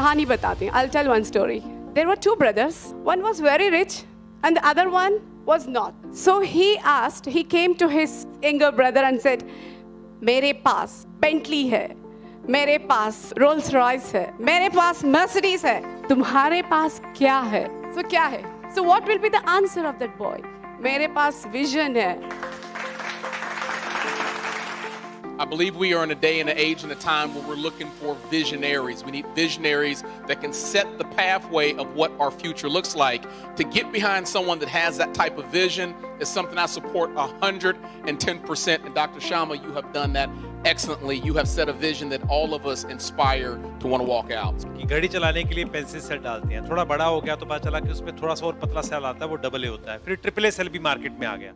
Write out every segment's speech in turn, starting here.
कहानी बताती हूँ. I'll tell one story. There were two brothers. One was very rich and the other one was not. So he came to his younger brother and said, मेरे पास Bentley है, मेरे पास Rolls Royce है, मेरे पास Mercedes है, तुम्हारे पास क्या है? So क्या है? So what will be the answer of that boy? मेरे पास vision है. I believe we are in a day and an age and a time where we're looking for visionaries. We need visionaries that can set the pathway of what our future looks like. To get behind someone that has that type of vision is something I support 110%. And Dr. Sharma, you have done that excellently. You have set a vision that all of us inspire to want to walk out. कि गाड़ी चलाने के लिए pencil cell डालते हैं, थोड़ा बड़ा हो गया तो पता चला कि उसमें थोड़ा सा और पतला सेल आता है, वो डबल ए होता है. फिर ट्रिपल ए सेल भी मार्केट में आ गया.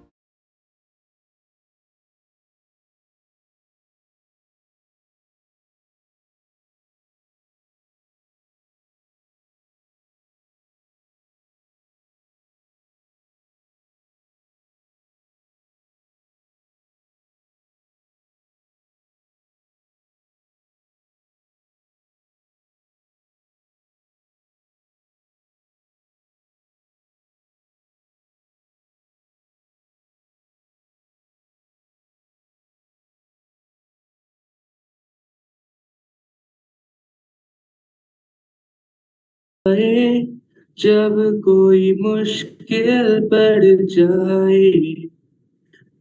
जब कोई मुश्किल पड़ जाए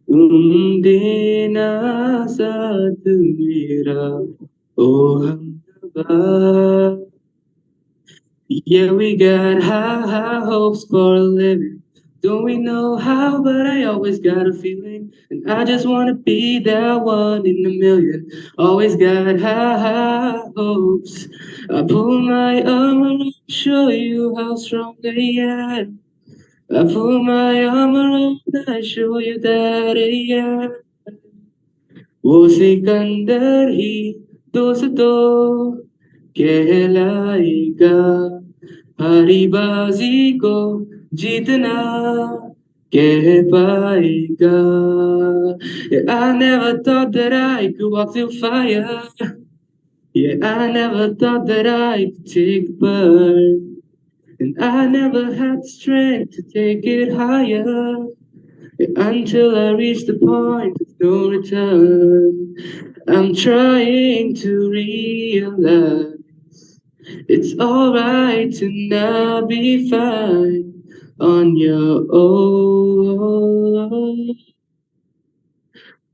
तुम देना साथ मेरा ओ हमदर्द. Yeah, we got high hopes for a living. Don't we know how, but I always got a feeling. And I just wanna be that one in a million. Always got high hopes. I pull my armor up, show you how strong I am. I pull my armor up, I show you that I am. वो सिकंदर ही दोस्तों कहलाएगा, हरी बाजी को जीतना कह पाएगा. Yeah, I never thought that I could walk through fire. Yeah, I never thought that I could take the burn. And I never had the strength to take it higher. Yeah, until I reached the point of no return. I'm trying to realize it's alright to not be fine on your own.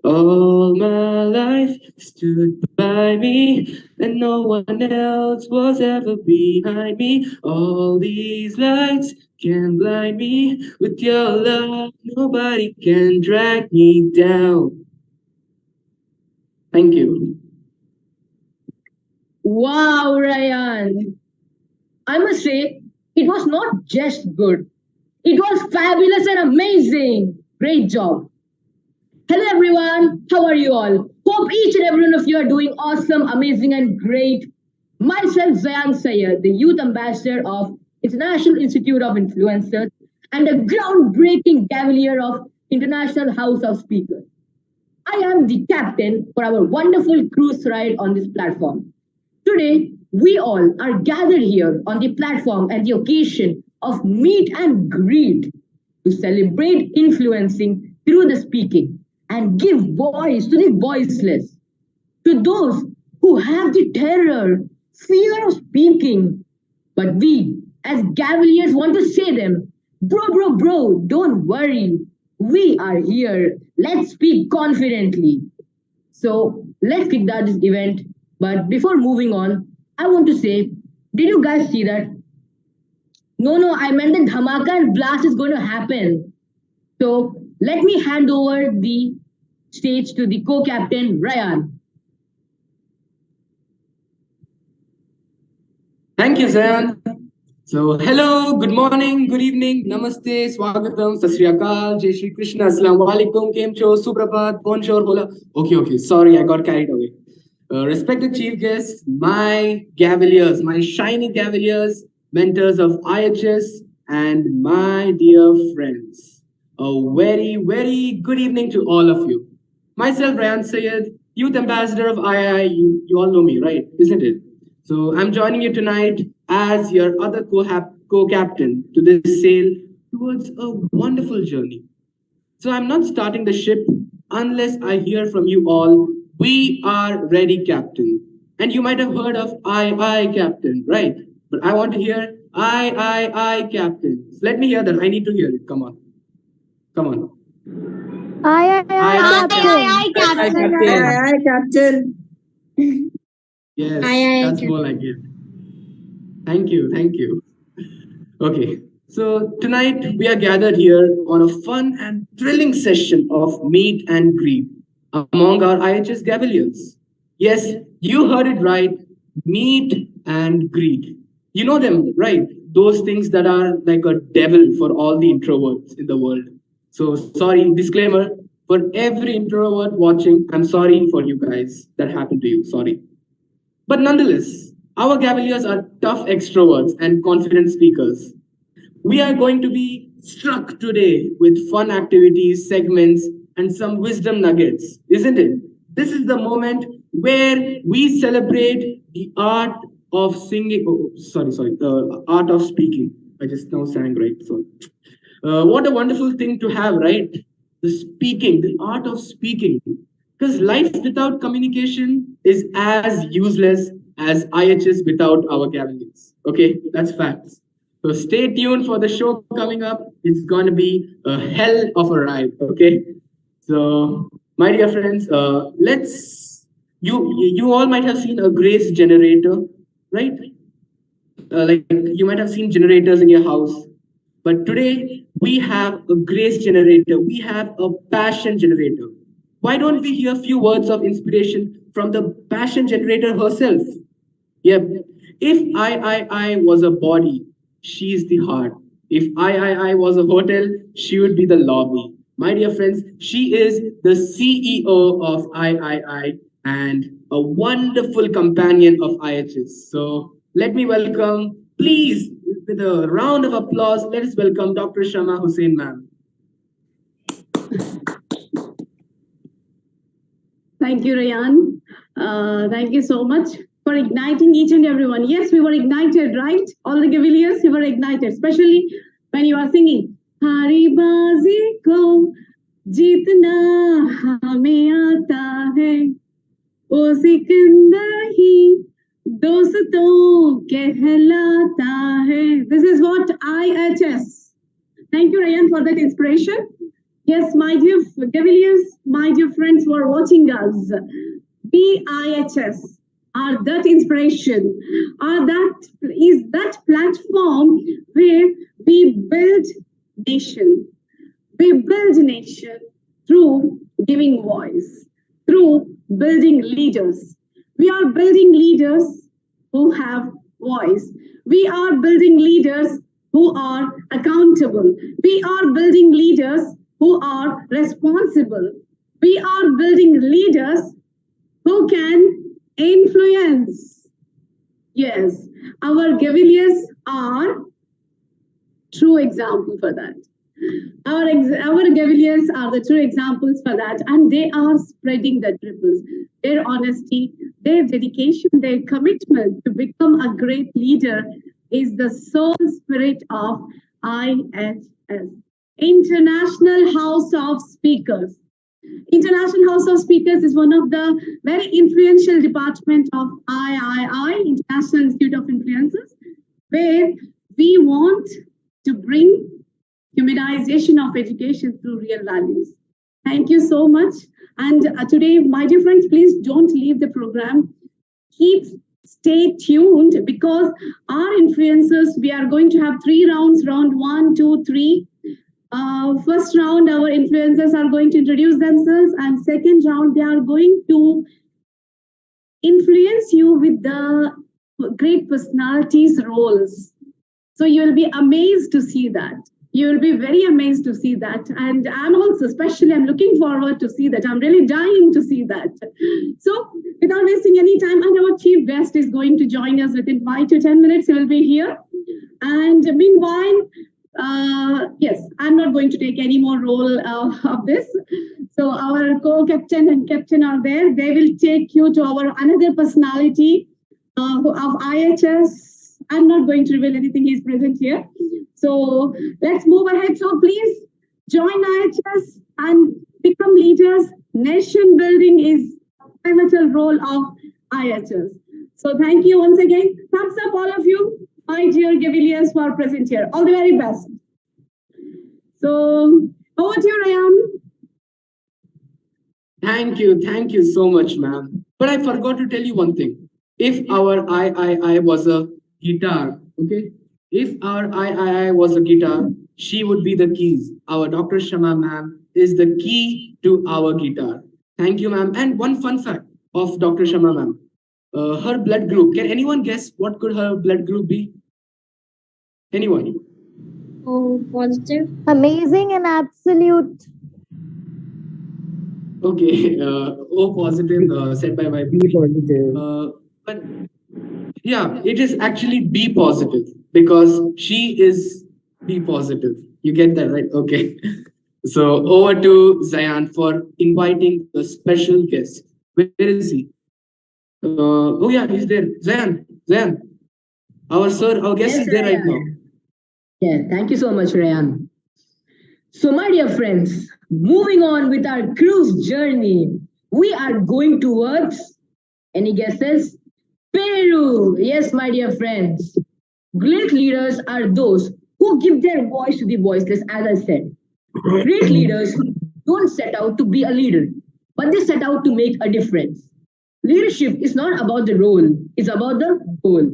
All my life stood by me, and no one else was ever behind me. All these lights can blind me. With your love, nobody can drag me down. Thank you. Wow, Ryan. I must say, it was not just good. It was fabulous and amazing. Great job. Hello, everyone. How are you all? Hope each and every one of you are doing awesome, amazing, and great. Myself, Zayan Sayed, the Youth Ambassador of International Institute of Influencers and a groundbreaking cavalier of International House of Speakers. I am the captain for our wonderful cruise ride on this platform. Today, we all are gathered here on the platform at the occasion of meet and greet to celebrate influencing through the speaking and give voice to the voiceless, to those who have the terror, fear of speaking. But we, as Cavaliers, want to say them, bro, don't worry. We are here. Let's speak confidently. So let's kick start this event. But before moving on, I want to say, did you guys see that? No, I meant the dhamaka and blast is going to happen. So let me hand over the stage to the co-captain, Ryan. Thank you, Zayan. So, hello, good morning, good evening, namaste, swagatam, sat sri akal, jai shri krishna, assalamu alaikum, kem cho, suprabhat, bonjour, bola. Okay, sorry, I got carried away. Respected chief guests, my cavaliers, my shiny cavaliers, mentors of IHS, and my dear friends. A very, very good evening to all of you. Myself, Ryan Sayed, Youth Ambassador of II. You all know me, right? Isn't it? So I'm joining you tonight as your other co-captain to this sail towards a wonderful journey. So I'm not starting the ship unless I hear from you all, we are ready, Captain. And you might have heard of I, Captain, right? But I want to hear I, Captain. So let me hear that. I need to hear it. Come on. Come on. Aye, Captain. Captain. Captain. Yes, Aye, that's more like it. Thank you, thank you. Okay, so tonight we are gathered here on a fun and thrilling session of meet and greet among our IHS Cavaliers. Yes, you heard it right, meet and greet. You know them, right? Those things that are like a devil for all the introverts in the world. So, sorry, disclaimer for every introvert watching, I'm sorry for you guys that happened to you. Sorry. But nonetheless, our Cavaliers are tough extroverts and confident speakers. We are going to be struck today with fun activities, segments, and some wisdom nuggets, isn't it? This is the moment where we celebrate the art of singing. Oh, sorry, the art of speaking. I just now sang right. So, what a wonderful thing to have, right? The speaking, the art of speaking. Because life without communication is as useless as IHS without our Cavaliers. Okay, that's facts. So stay tuned for the show coming up. It's going to be a hell of a ride. Okay, so my dear friends, you all might have seen a Grace generator, right? Like you might have seen generators in your house, but today we have a Grace generator. We have a passion generator. Why don't we hear a few words of inspiration from the passion generator herself? Yep. If I was a body, she's the heart. If I was a hotel, she would be the lobby. My dear friends, she is the CEO of I and a wonderful companion of IHS. So let me welcome, please, with a round of applause, let us welcome Dr. Shama Hussain, ma'am. Thank you, Rayan. Thank you so much for igniting each and everyone. Yes, we were ignited, right? All the Cavaliers, we were ignited, especially when you are singing. Hari bazi ko jeetna hame aata hai, o sikandar hi doston kehlata hai. This is what IHS. Thank you, Rayan, for that inspiration. Yes, my dear Cavaliers, my dear friends who are watching us, BIHS are that inspiration, is that platform where we build nation. We build nation through giving voice, through building leaders. We are building leaders who have voice. We are building leaders who are accountable. We are building leaders who are responsible. We are building leaders who can influence. Yes, our Cavaliers are true example for that. Our Cavaliers are the true examples for that, and they are spreading the ripples. Their honesty, their dedication, their commitment to become a great leader is the soul spirit of IHS. International House of Speakers. International House of Speakers is one of the very influential department of III, International Institute of Influencers, where we want to bring humanization of education through real values. Thank you so much. And today, my dear friends, please don't leave the program. Stay tuned because our influencers, we are going to have 3 rounds, round 1, 2, 3. First round, our influencers are going to introduce themselves, and second round, they are going to influence you with the great personalities roles. So you will be amazed to see that. You will be very amazed to see that. And I'm also, especially, I'm looking forward to see that. I'm really dying to see that. So without wasting any time, and our chief guest is going to join us within 5 to 10 minutes. He will be here. And meanwhile, yes, I'm not going to take any more role of this. So our co-captain and captain are there. They will take you to our another personality of IHS. I'm not going to reveal anything. He's present here. So let's move ahead. So please join IHS and become leaders. Nation building is a pivotal role of IHS. So thank you once again. Thumbs up, all of you, my dear Gaviliers who are present here. All the very best. So over to you, Ryan. Thank you so much, ma'am. But I forgot to tell you one thing. If our I was a guitar, okay? If our I was a guitar, she would be the keys. Our Dr. Shama ma'am is the key to our guitar. Thank you, ma'am. And one fun fact of Dr. Shama ma'am. Her blood group. Can anyone guess what could her blood group be? Anyone? Oh, positive. Amazing and absolute. Okay. O positive said by my but yeah, it is actually B positive because she is B positive. You get that, right? Okay. So over to Zayan for inviting the special guest. Where is he? Oh yeah, he's there. Zayan. Our sir, our guest Yes, is there right Ryan. now. Yeah, thank you so much, Ryan. So, my dear friends, moving on with our cruise journey, we are going towards, any guesses? Peru. Yes, my dear friends. Great leaders are those who give their voice to the voiceless, as I said. Great leaders don't set out to be a leader, but they set out to make a difference. Leadership is not about the role, it's about the goal.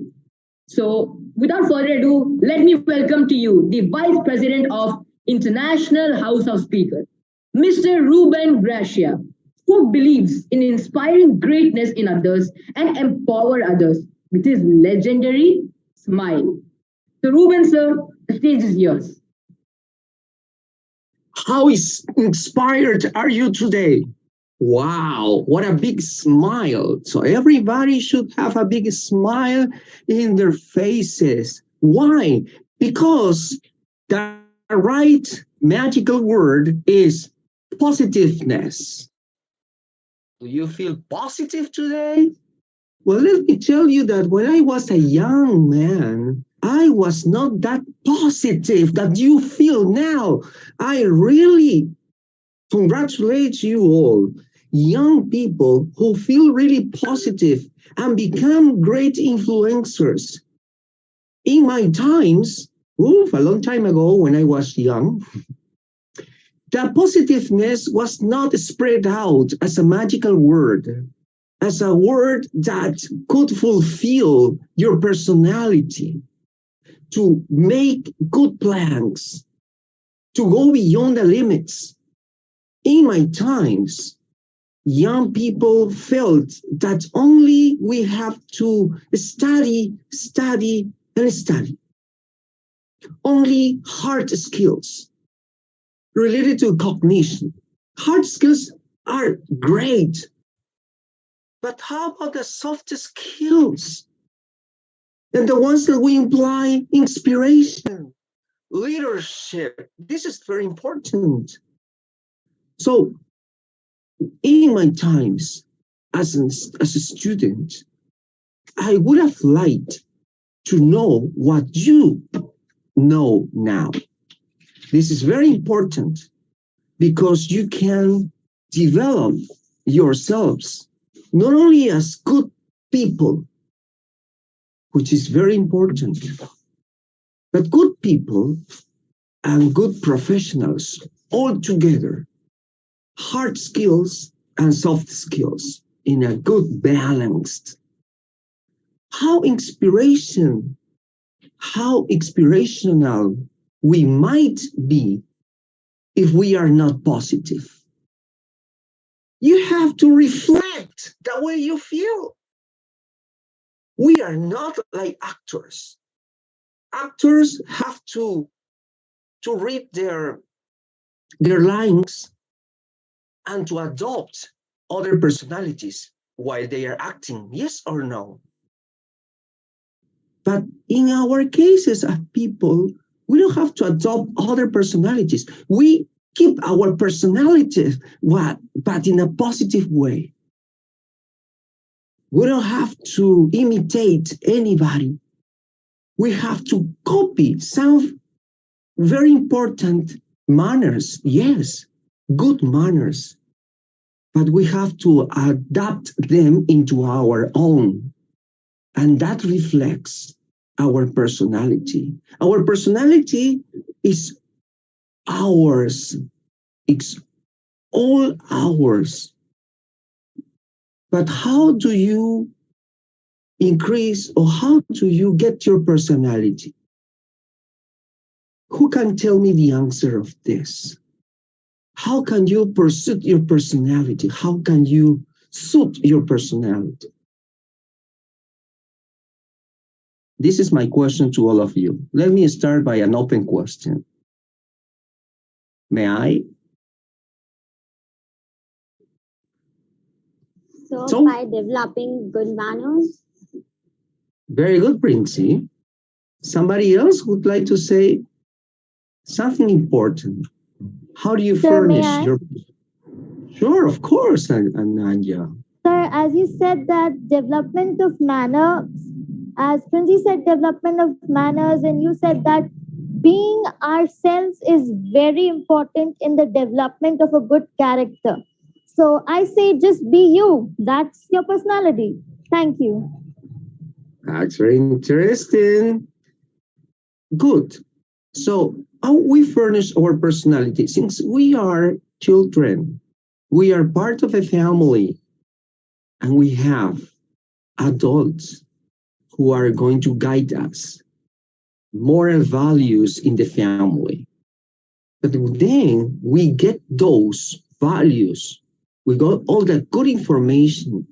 So, without further ado, let me welcome to you the Vice President of International House of Speakers, Mr. Ruben Gracia, who believes in inspiring greatness in others and empower others with his legendary smile. So, Ruben, sir, the stage is yours. How inspired are you today? Wow, what a big smile. So everybody should have a big smile in their faces. Why? Because the right magical word is positiveness. Do you feel positive today? Well, let me tell you that when I was a young man, I was not that positive that you feel now. I really congratulate you all, young people who feel really positive and become great influencers. In my times, a long time ago when I was young, the positiveness was not spread out as a magical word, as a word that could fulfill your personality, to make good plans, to go beyond the limits. In my times, young people felt that only we have to study, and study. Only hard skills related to cognition. Hard skills are great, but how about the soft skills? And the ones that we imply inspiration, leadership. This is very important. So in my times as a student, I would have liked to know what you know now. This is very important because you can develop yourselves not only as good people, which is very important, but good people and good professionals all together, hard skills and soft skills in a good balanced. How inspirational we might be if we are not positive. You have to reflect the way you feel. We are not like actors. Actors have to read their lines and to adopt other personalities while they are acting, yes or no? But in our cases as people, we don't have to adopt other personalities. We keep our personalities, but in a positive way. We don't have to imitate anybody. We have to copy some very important manners, yes, good manners, but we have to adapt them into our own. And that reflects our personality. Our personality is ours. It's all ours. But how do you increase, or how do you get your personality? Who can tell me the answer of this? How can you pursue your personality? How can you suit your personality? This is my question to all of you. Let me start by an open question. May I? So by developing good manners. Very good, Princey. Somebody else would like to say something important. How do you Sir, may furnish I? your... Sure, of course, Ananya. Sir, as you said that development of manners, as Princey said development of manners, and you said that being ourselves is very important in the development of a good character. So I say just be you. That's your personality. Thank you. That's very interesting. Good. So how we furnish our personality? Since we are children, we are part of a family, and we have adults who are going to guide us, moral values in the family. But then we get those values, we got all that good information,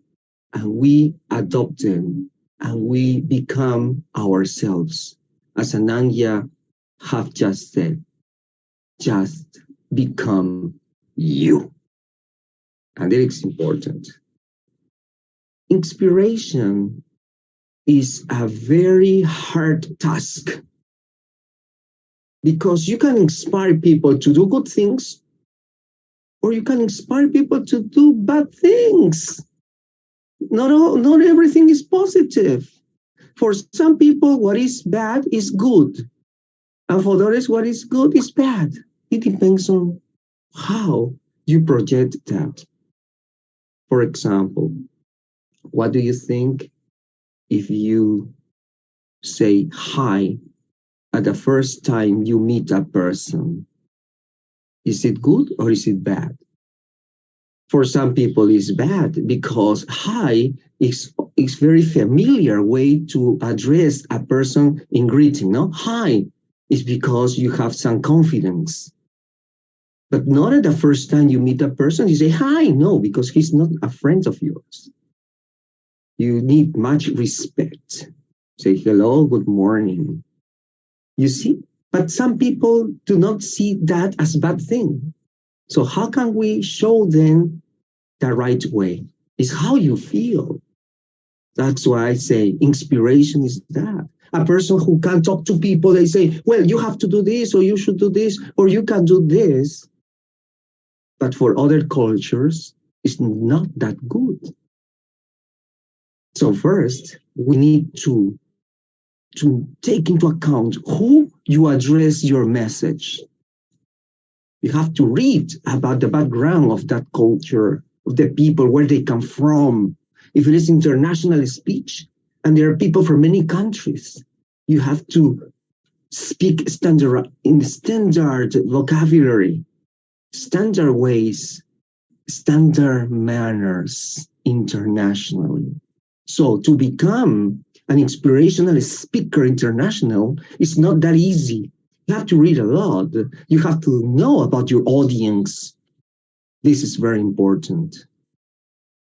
and we adopt them, and we become ourselves. As Ananya have just said, just become you. And it is important. Inspiration is a very hard task, because you can inspire people to do good things, or you can inspire people to do bad things. Not everything is positive. For some people, what is bad is good. And for others, what is good is bad. It depends on how you project that. For example, what do you think if you say hi at the first time you meet a person? Is it good or is it bad? For some people, it's bad, because hi is very familiar way to address a person in greeting. No, hi is because you have some confidence. But not at the first time you meet a person, you say hi. No, because he's not a friend of yours. You need much respect. Say hello, good morning. You see? But some people do not see that as a bad thing. So how can we show them the right way? It's how you feel. That's why I say inspiration is that. A person who can talk to people, they say, well, you have to do this, or you should do this, or you can do this. But for other cultures, it's not that good. So first, we need to take into account who you address your message. You have to read about the background of that culture, of the people, where they come from. If it is international speech, and there are people from many countries, you have to speak in standard vocabulary, standard ways, standard manners internationally. So to become an inspirational speaker international is not that easy. You have to read a lot. You have to know about your audience. This is very important.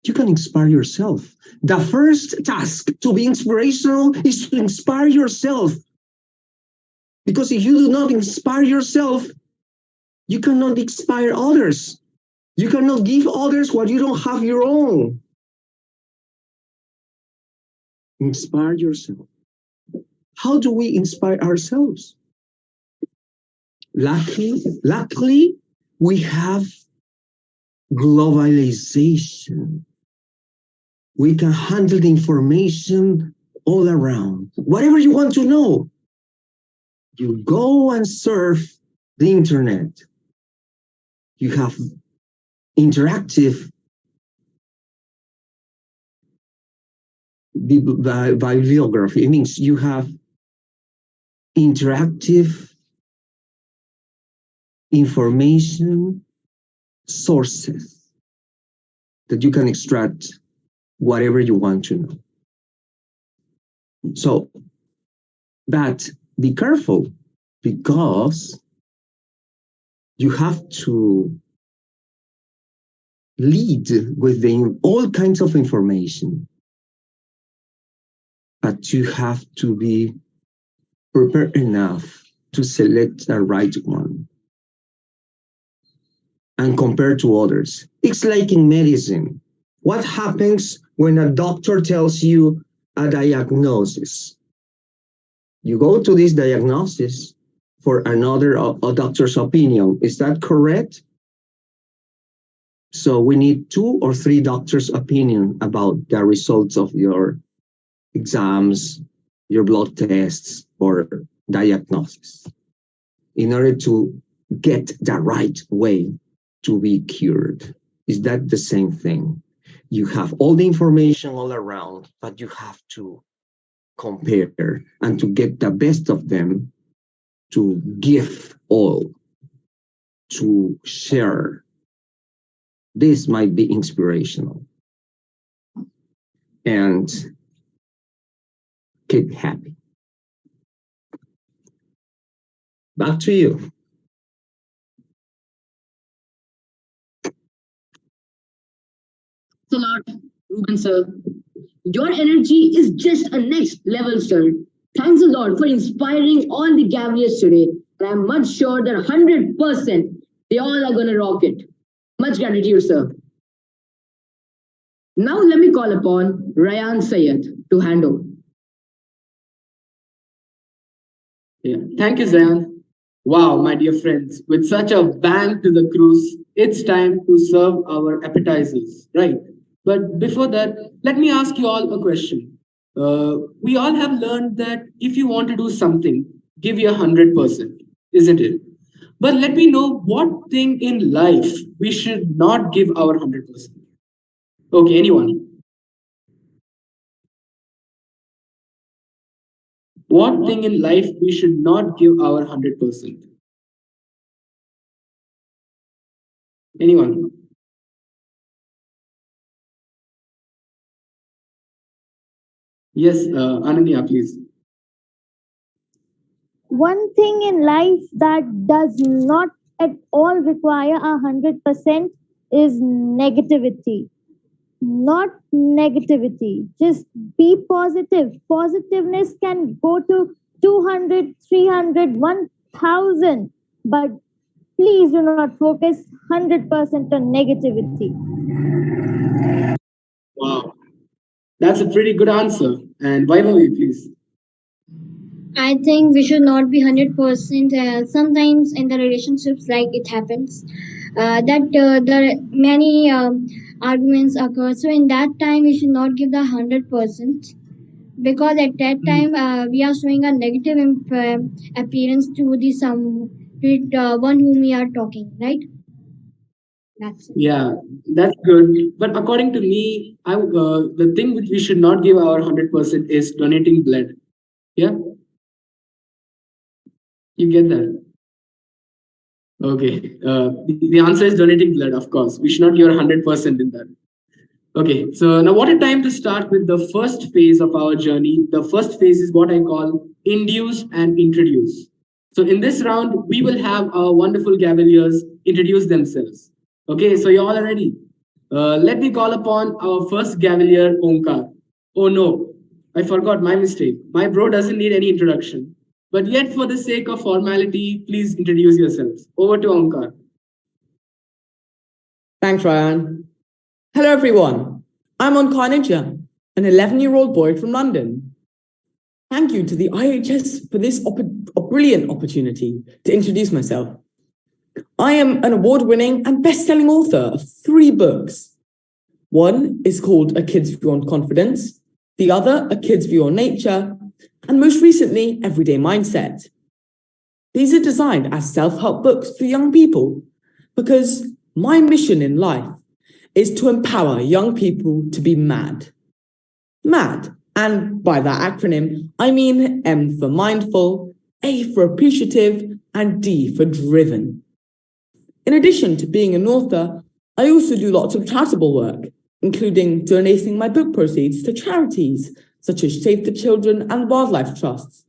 You can inspire yourself. The first task to be inspirational is to inspire yourself. Because if you do not inspire yourself, you cannot inspire others. You cannot give others what you don't have your own. Inspire yourself. How do we inspire ourselves? Luckily, we have globalization. We can handle the information all around. Whatever you want to know, you go and surf the internet. You have interactive bibliography. It means you have interactive information sources that you can extract whatever you want to know. So, but be careful, because you have to lead with all kinds of information, but you have to be prepared enough to select the right one and compare to others. It's like in medicine. What happens when a doctor tells you a diagnosis? You go to this diagnosis for another a doctor's opinion. Is that correct? So we need 2 or 3 doctors' opinion about the results of your exams, your blood tests, or diagnosis in order to get the right way to be cured. Is that the same thing? You have all the information all around, but you have to compare and to get the best of them, to give all, to share. This might be inspirational. And keep happy. Back to you. Thanks a lot, Ruben sir. Your energy is just a next level, sir. Thanks a lot for inspiring all the Gavaliers today. And I'm much sure that 100% they all are gonna rock it. Much gratitude, sir. Now let me call upon Ryan Syed to hand over. Yeah. Thank you, Zayan. Wow, my dear friends, with such a bang to the cruise, it's time to serve our appetizers, right? But before that, let me ask you all a question. We all have learned that if you want to do something, give your 100%, isn't it? But let me know what thing in life we should not give our 100%. Okay, anyone? What thing in life we should not give our 100%? Anyone? Yes, Ananya, please. One thing in life that does not at all require 100% is negativity. Not negativity. Just be positive. Positiveness can go to 200, 300, 1000. But please do not focus 100% on negativity. Wow, that's a pretty good answer. And Vaibhavi, please. I think we should not be 100%. Sometimes in the relationships, like it happens, that the many arguments occur. So in that time, we should not give the 100%, because at that time we are showing a negative appearance to the one whom we are talking, right? That's it. Yeah, that's good. But according to me, the thing which we should not give our 100% is donating blood. Yeah, you get that? Okay. The answer is donating blood, of course. We should not give our 100% in that. Okay, so now what a time to start with the first phase of our journey. The first phase is what I call induce and introduce. So in this round, we will have our wonderful Gavaliers introduce themselves. Okay, so you all are ready. Let me call upon our first Gavalier, Omkar. Oh no, I forgot, my mistake. My bro doesn't need any introduction. But yet, for the sake of formality, please introduce yourselves. Over to Omkar. Thanks, Ryan. Hello, everyone. I'm Omkar Nijja, an 11-year-old boy from London. Thank you to the IHS for this brilliant opportunity to introduce myself. I am an award-winning and best-selling author of 3 books. One is called A Kid's View on Confidence, the other A Kid's View on Nature, and most recently, Everyday Mindset. These are designed as self-help books for young people because my mission in life is to empower young people to be mad. Mad, and by that acronym, I mean M for mindful, A for appreciative, and D for driven. In addition to being an author, I also do lots of charitable work, including donating my book proceeds to charities such as Save the Children and Wildlife Trusts.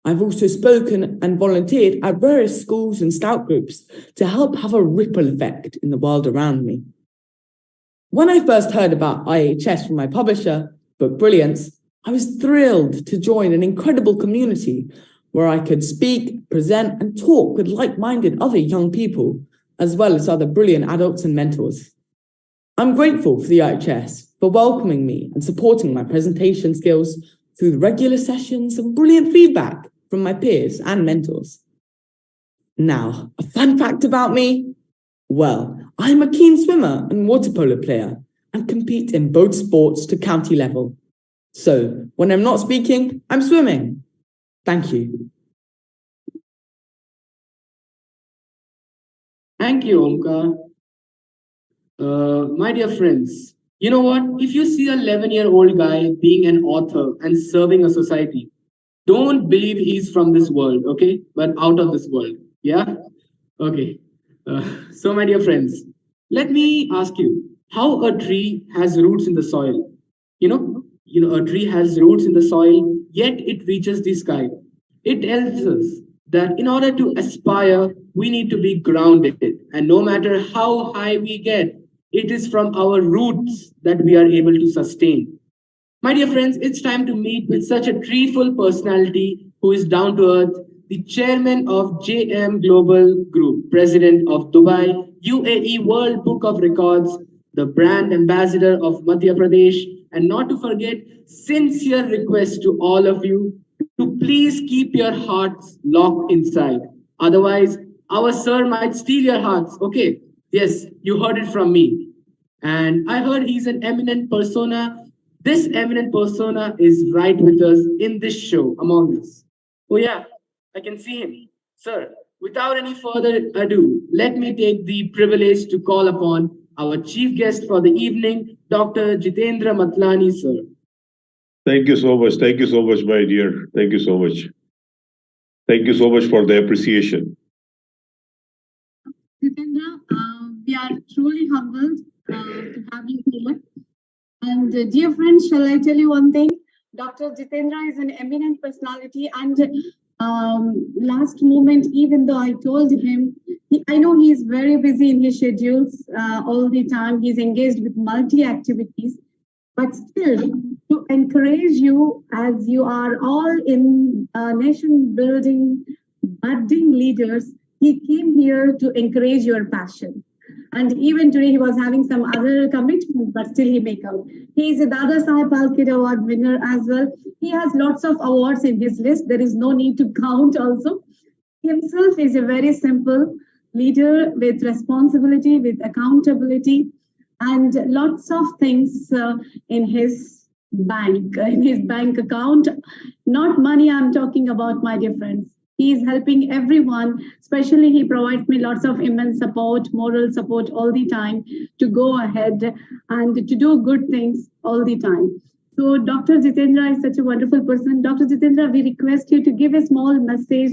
I've also spoken and volunteered at various schools and scout groups to help have a ripple effect in the world around me. When I first heard about IHS from my publisher, Book Brilliance, I was thrilled to join an incredible community where I could speak, present, and talk with like-minded other young people, as well as other brilliant adults and mentors. I'm grateful for the IHS for welcoming me and supporting my presentation skills through the regular sessions and brilliant feedback from my peers and mentors. Now, a fun fact about me? Well, I'm a keen swimmer and water polo player and compete in both sports to county level. So when I'm not speaking, I'm swimming. Thank you. Thank you, Omkar. My dear friends, you know what? If you see an 11-year-old guy being an author and serving a society, don't believe he's from this world, okay? But out of this world, yeah? Okay. So, my dear friends, let me ask you, how a tree has roots in the soil. You know, a tree has roots in the soil, yet it reaches the sky. It tells us that in order to aspire, we need to be grounded. And no matter how high we get, it is from our roots that we are able to sustain. My dear friends, it's time to meet with such a treeful personality who is down to earth, the chairman of JM Global Group, president of Dubai, UAE World Book of Records, the brand ambassador of Madhya Pradesh, and not to forget, sincere request to all of you to please keep your hearts locked inside. Otherwise, our sir might steal your hearts. Okay, yes, you heard it from me. And I heard he's an eminent persona. This eminent persona is right with us in this show among us. Oh yeah, I can see him. Sir, without any further ado, let me take the privilege to call upon our chief guest for the evening, Dr. Jitendra Matlani, sir. Thank you so much. Thank you so much, my dear. Thank you so much. Thank you so much for the appreciation. Jitendra, we are truly humbled to have you here. And dear friends, shall I tell you one thing? Dr. Jitendra is an eminent personality, and last moment, even though I told him, I know he is very busy in his schedules all the time. He's engaged with multi-activities, but still to encourage you as you are all in nation building, budding leaders, he came here to encourage your passion. And even today, he was having some other commitments, but still he make out. He is a Dada Saheb Phalke Award winner as well. He has lots of awards in his list. There is no need to count also. Himself is a very simple leader with responsibility, with accountability, and lots of things in his bank account. Not money I'm talking about, my dear friends. He is helping everyone, especially he provides me lots of immense support, moral support all the time to go ahead and to do good things all the time. So Dr. Jitendra is such a wonderful person. Dr. Jitendra, we request you to give a small message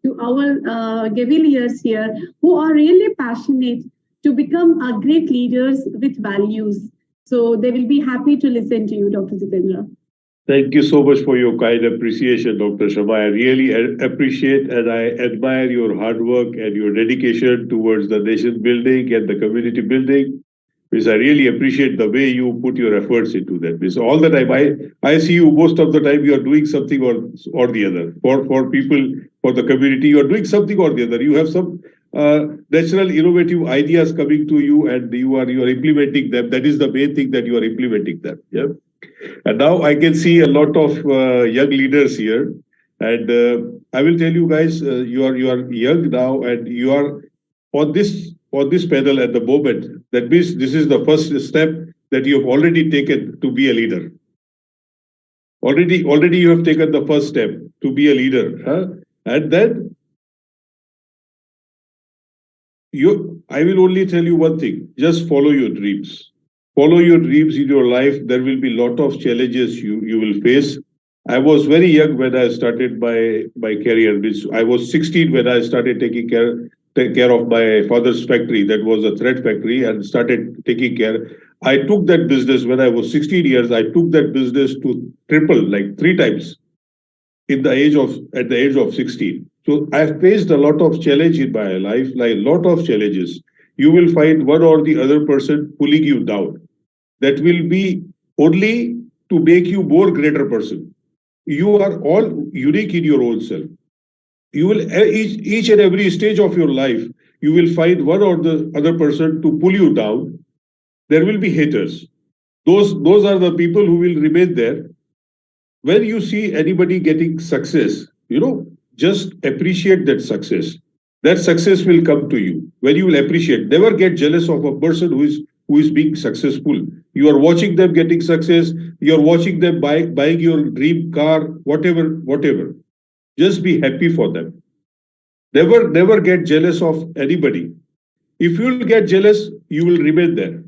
to our Gaviliers here who are really passionate to become great leaders with values. So they will be happy to listen to you, Dr. Jitendra. Thank you so much for your kind appreciation, Dr. Sharma. I really appreciate and I admire your hard work and your dedication towards the nation building and the community building. Because I really appreciate the way you put your efforts into that. Because all the time, I see you most of the time you are doing something or the other. For people, for the community, you are doing something or the other. You have some natural innovative ideas coming to you and you are implementing them. That is the main thing, that you are implementing them. Yeah. And now I can see a lot of young leaders here, and I will tell you guys, you are young now, and you are on this panel at the moment. That means this is the first step that you have already taken to be a leader. Already you have taken the first step to be a leader. Huh? And then I will only tell you one thing, just follow your dreams. Follow your dreams in your life. There will be a lot of challenges you will face. I was very young when I started my career. I was 16 when I started taking care of my father's factory. That was a thread factory, and started taking care. I took that business when I was 16 years. I took that business to triple, like 3 times at the age of 16. So I've faced a lot of challenge in my life, like a lot of challenges. You will find one or the other person pulling you down. That will be only to make you more greater person. You are all unique in your own self. You will each and every stage of your life, you will find one or the other person to pull you down. There will be haters. Those are the people who will remain there. When you see anybody getting success, just appreciate that success. That success will come to you when you will appreciate. Never get jealous of a person who is being successful. You are watching them getting success. You are watching them buying your dream car, whatever. Just be happy for them. Never get jealous of anybody. If you will get jealous, you will remain there.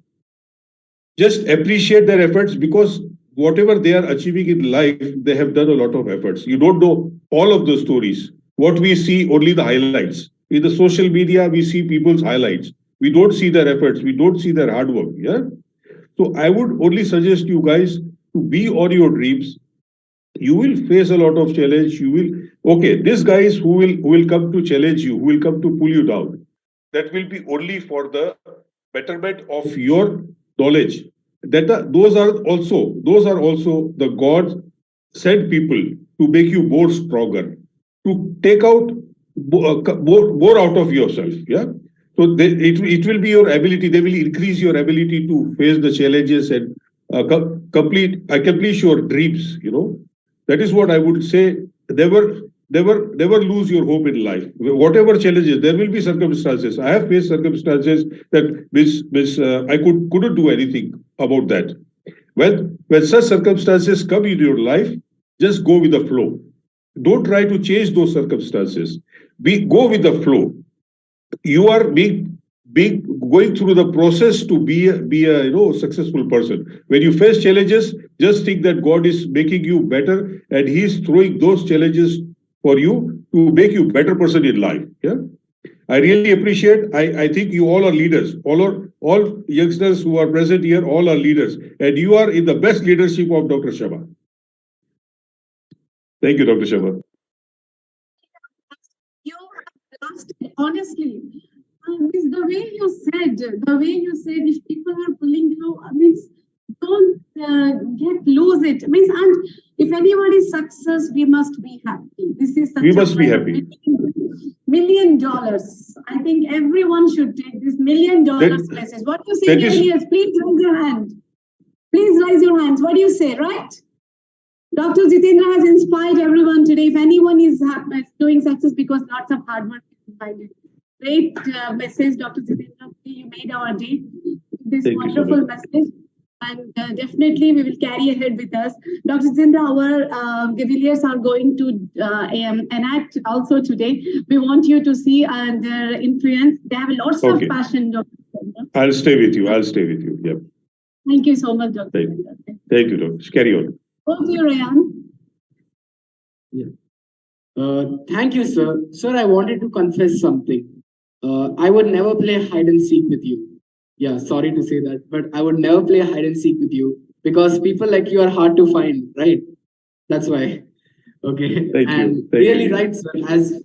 Just appreciate their efforts, because whatever they are achieving in life, they have done a lot of efforts. You don't know all of the stories. What we see, only the highlights. In the social media, we see people's highlights. We don't see their efforts. We don't see their hard work. Yeah. So I would only suggest you guys to be on your dreams. You will face a lot of challenge. These guys who will come to challenge you, who will come to pull you down, that will be only for the betterment of your knowledge. Those are also the God sent people to make you more stronger, to take out more out of yourself. Yeah. So it will be your ability. They will increase your ability to face the challenges and complete your dreams. That is what I would say. Never lose your hope in life. Whatever challenges, there will be circumstances. I have faced circumstances that I couldn't do anything about that. When such circumstances come in your life, just go with the flow. Don't try to change those circumstances. Go with the flow. You are going through the process to be a successful person. When you face challenges, just think that God is making you better, and He is throwing those challenges for you to make you a better person in life. Yeah, I really appreciate. I think you all are leaders. All youngsters who are present here, all are leaders, and you are in the best leadership of Dr. Sharma. Thank you, Dr. Sharma. You have lost, honestly. The way you said, if people are pulling you, don't lose it. And if anyone is success, we must be happy. This is such we must be happy. $1 million. I think everyone should take this $1 million places. What do you say, Elias? Please raise your hand. Please raise your hands. What do you say, right? Dr. Jitendra has inspired everyone today. If anyone is doing success, because lots of hard work is behind it. Great message, Dr. Jitendra. You made our day. This wonderful message. And definitely we will carry ahead with us. Dr. Jitendra, our Cavaliers are going to enact also today. We want you to see and influence. They have lots of passion, Dr. Jitendra. I'll stay with you. Yep. Thank you so much, Dr. Jitendra. Thank you, Doctor. Carry on. Over to you, Rayan. Yeah. Thank you, sir. Sir, I wanted to confess something. I would never play hide and seek with you. Yeah, sorry to say that, but I would never play hide and seek with you because people like you are hard to find, right? That's why. Okay. Thank you. Thank really you. Right, sir.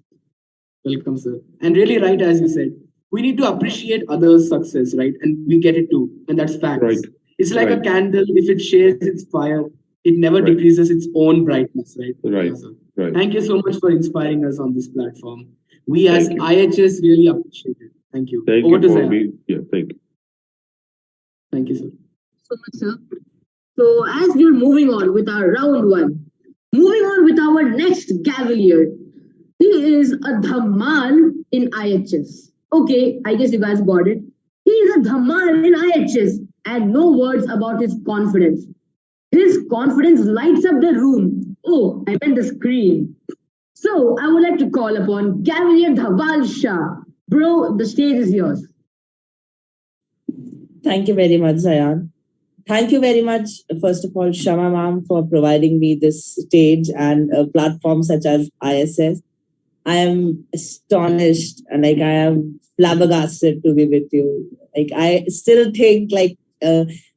Welcome, sir. And really right, as you said, we need to appreciate others' success, right? And we get it too, and that's facts. Right. It's like a candle. If it shares its fire, it never decreases its own brightness, right? Right. Yeah, sir. Right. Thank you so much for inspiring us on this platform. We as IHS really appreciate it. Thank you. Thank Over you to for Zayan. being. Yeah, thank you. Thank you, sir. So much, sir. So as we're moving on with our round one, moving on with our next Cavalier, he is a Dhamal in IHS. Okay, I guess you guys got it. He is a Dhamal in IHS. and no words about his confidence. His confidence lights up the room. Oh, I meant the screen. So I would like to call upon Gavalier Dhawal Shah. Bro, the stage is yours. Thank you very much, Zayan. Thank you very much, first of all, Shama ma'am, for providing me this stage and a platform such as ISS. I am astonished and I am flabbergasted to be with you. I still think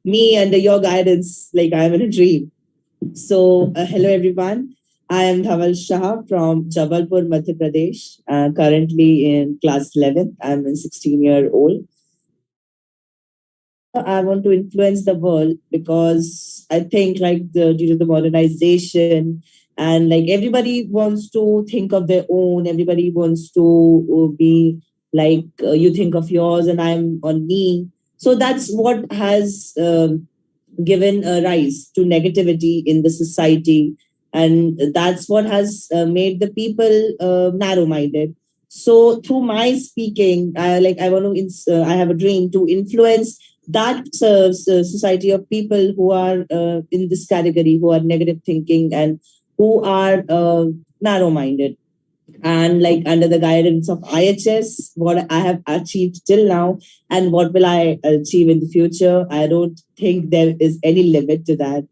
me under your guidance, I am in a dream. So hello everyone. I am Dhawal Shah from Jabalpur, Madhya Pradesh. Currently in class 11. I'm a 16-year-old. I want to influence the world because I think due to the modernization and everybody wants to think of their own, everybody wants to be you think of yours and I'm on me. So that's what has given a rise to negativity in the society, and that's what has made the people narrow-minded. So through my speaking, I want to I have a dream to influence that society of people who are in this category, who are negative thinking and who are narrow-minded. And under the guidance of IHS, what I have achieved till now and what will I achieve in the future, I don't think there is any limit to that.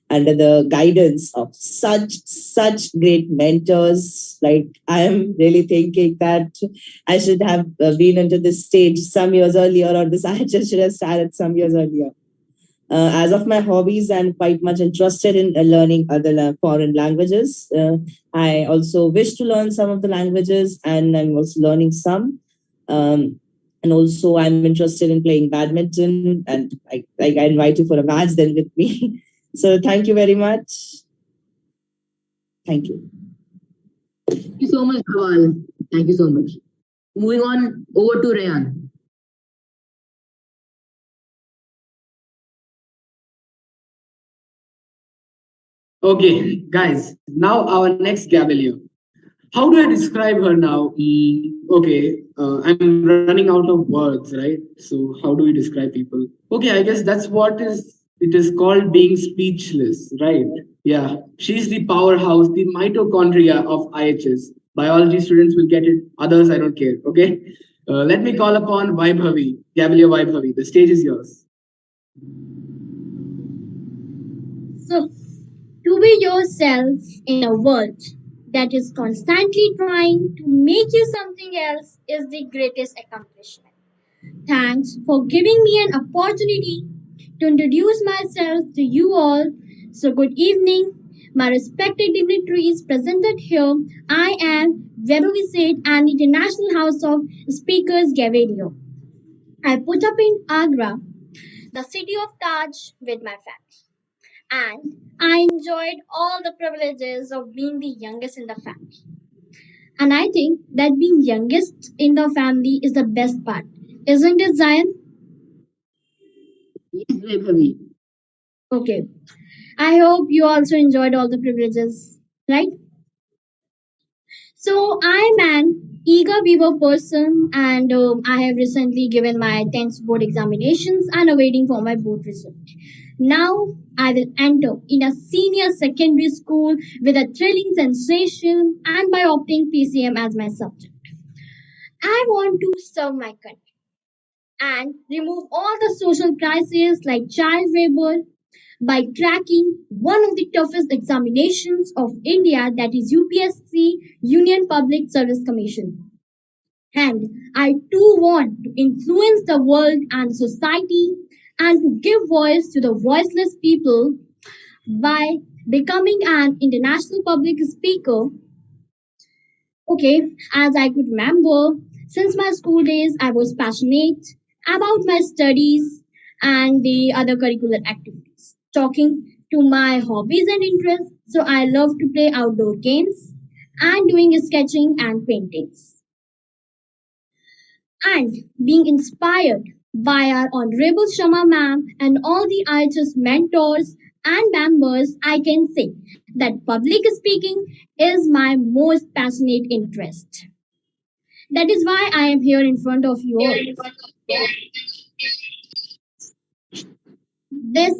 Under the guidance of such great mentors, I am really thinking that I should have been into this stage some years earlier, or this IHS should have started some years earlier. As of my hobbies, I'm quite much interested in learning other foreign languages. I also wish to learn some of the languages, and I'm also learning some. And also, I'm interested in playing badminton, and I invite you for a match then with me. So thank you very much. Thank you. Thank you so much, Dhawal. Thank you so much. Moving on, over to Rayan. Okay, guys, now our next Gavalier. How do I describe her now? Okay, I'm running out of words, right? So how do we describe people? Okay, I guess that's what it is called being speechless, right? Yeah, she's the powerhouse, the mitochondria of IHS. Biology students will get it, others I don't care, okay? Let me call upon Vaibhavi, Gavalier Vaibhavi. The stage is yours. So, to be yourself in a world that is constantly trying to make you something else is the greatest accomplishment. Thanks for giving me an opportunity to introduce myself to you all. So, good evening, my respected dignitaries presented here. I am Vaibhavi and International House of Speakers Gavadio. I put up in Agra, the city of Taj, with my family, and I enjoyed all the privileges of being the youngest in the family. And I think that being youngest in the family is the best part. Isn't it, Zion? Yes, Vaibhavi. Okay. I hope you also enjoyed all the privileges, right? So I'm an eager beaver person, and I have recently given my 10th board examinations and awaiting for my board result. Now I will enter in a senior secondary school with a thrilling sensation and by opting PCM as my subject. I want to serve my country and remove all the social crises like child labor by cracking one of the toughest examinations of India, that is UPSC, Union Public Service Commission. And I too want to influence the world and society and to give voice to the voiceless people by becoming an international public speaker. Okay, as I could remember, since my school days, I was passionate about my studies and the other curricular activities. Talking to my hobbies and interests, so I love to play outdoor games and doing sketching and paintings. And being inspired by our Honorable Shama ma'am and all the IHS mentors and members, I can say that public speaking is my most passionate interest. That is why I am here in front of you all. This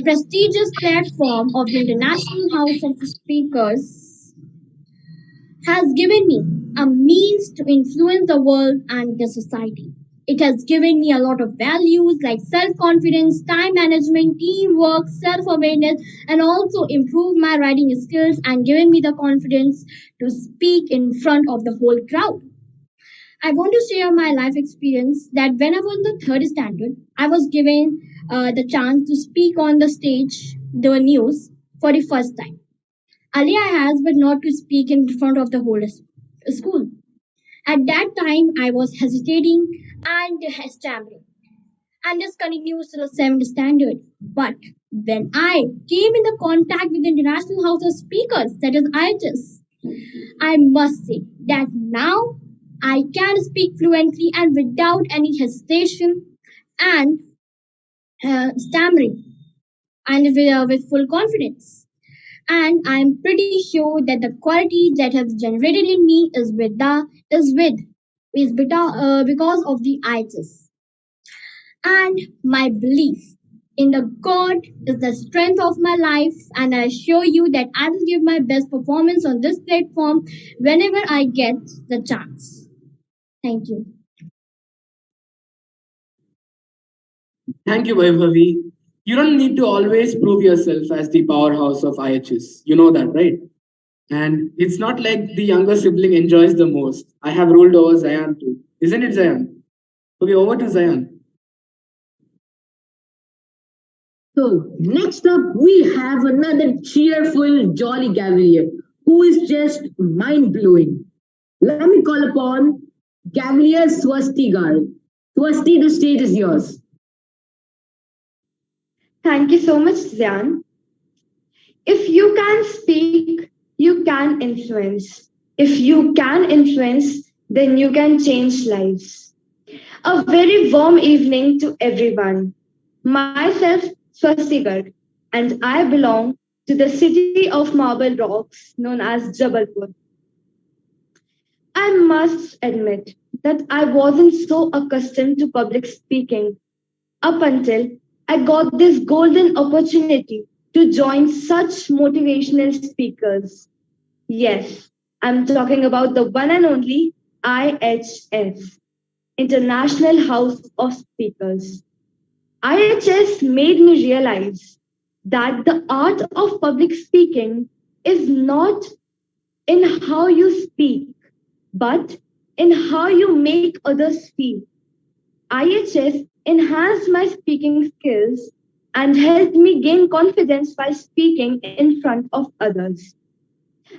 prestigious platform of the International House of Speakers has given me a means to influence the world and the society. It has given me a lot of values like self confidence, time management, teamwork, self awareness, and also improved my writing skills and given me the confidence to speak in front of the whole crowd. I want to share my life experience that when I was in the third standard, I was given the chance to speak on the stage, the news, for the first time. Earlier I has, but not to speak in front of the whole school. At that time, I was hesitating and stammering, and this continues to the seventh standard. But when I came in the contact with the International House of Speakers, that is IHS, I must say that now I can speak fluently and without any hesitation and stammering and with full confidence. And I'm pretty sure that the quality that has generated in me because of the IHS. And my belief in the God is the strength of my life, and I assure you that I will give my best performance on this platform whenever I get the chance. Thank you. Thank you, Vaibhavi. You don't need to always prove yourself as the powerhouse of IHS. You know that, right? And it's not like the younger sibling enjoys the most. I have ruled over Zayan too. Isn't it, Zayan? Okay, over to Zayan. So, next up, we have another cheerful, jolly Gavalier who is just mind blowing. Let me call upon Gavalier Swasti Garg. Swasti, the stage is yours. Thank you so much, Zian. If you can speak, you can influence. If you can influence, then you can change lives. A very warm evening to everyone. Myself, Swasti Garg, and I belong to the city of marble rocks known as Jabalpur. I must admit that I wasn't so accustomed to public speaking up until I got this golden opportunity to join such motivational speakers. Yes, I'm talking about the one and only IHS, International House of Speakers. IHS made me realize that the art of public speaking is not in how you speak, but in how you make others feel. IHS enhanced my speaking skills and helped me gain confidence by speaking in front of others.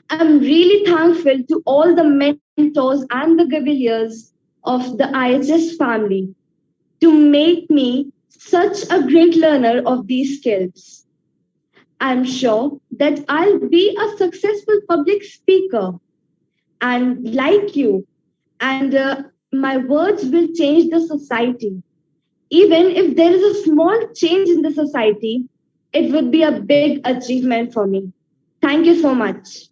I'm really thankful to all the mentors and the Gavaliers of the IHS family to make me such a great learner of these skills. I'm sure that I'll be a successful public speaker and like you, and my words will change the society. Even if there is a small change in the society, it would be a big achievement for me. Thank you so much.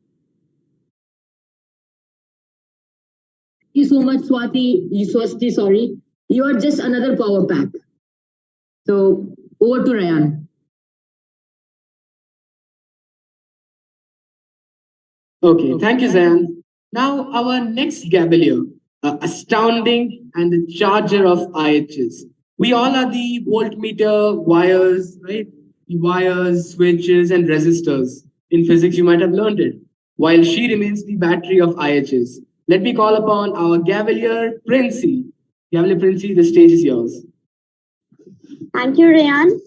Thank you so much, Swasti, sorry. You are just another power pack. So, over to Ryan. Okay, thank you, Zayan. Now, our next Gavalier, astounding and the charger of IHS. We all are the voltmeter, wires, right? The wires, switches, and resistors. In physics, you might have learned it. While she remains the battery of IHS. Let me call upon our Gavalier Princey. Gavalier Princey, the stage is yours. Thank you, Rayan.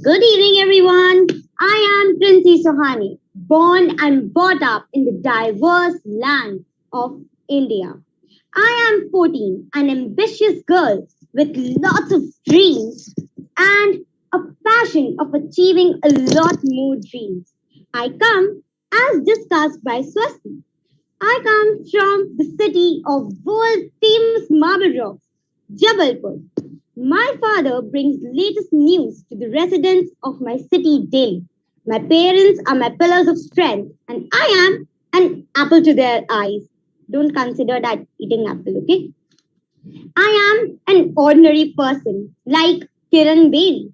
Good evening, everyone. I am Princey Sohani, born and brought up in the diverse land of India. I am 14, an ambitious girl with lots of dreams and a passion of achieving a lot more dreams. I come, as discussed by Swasti. I come from the city of world famous marble rocks, Jabalpur. My father brings latest news to the residents of my city daily. My parents are my pillars of strength, and I am an apple to their eyes. Don't consider that eating apple, okay? I am an ordinary person like Kiran Bedi,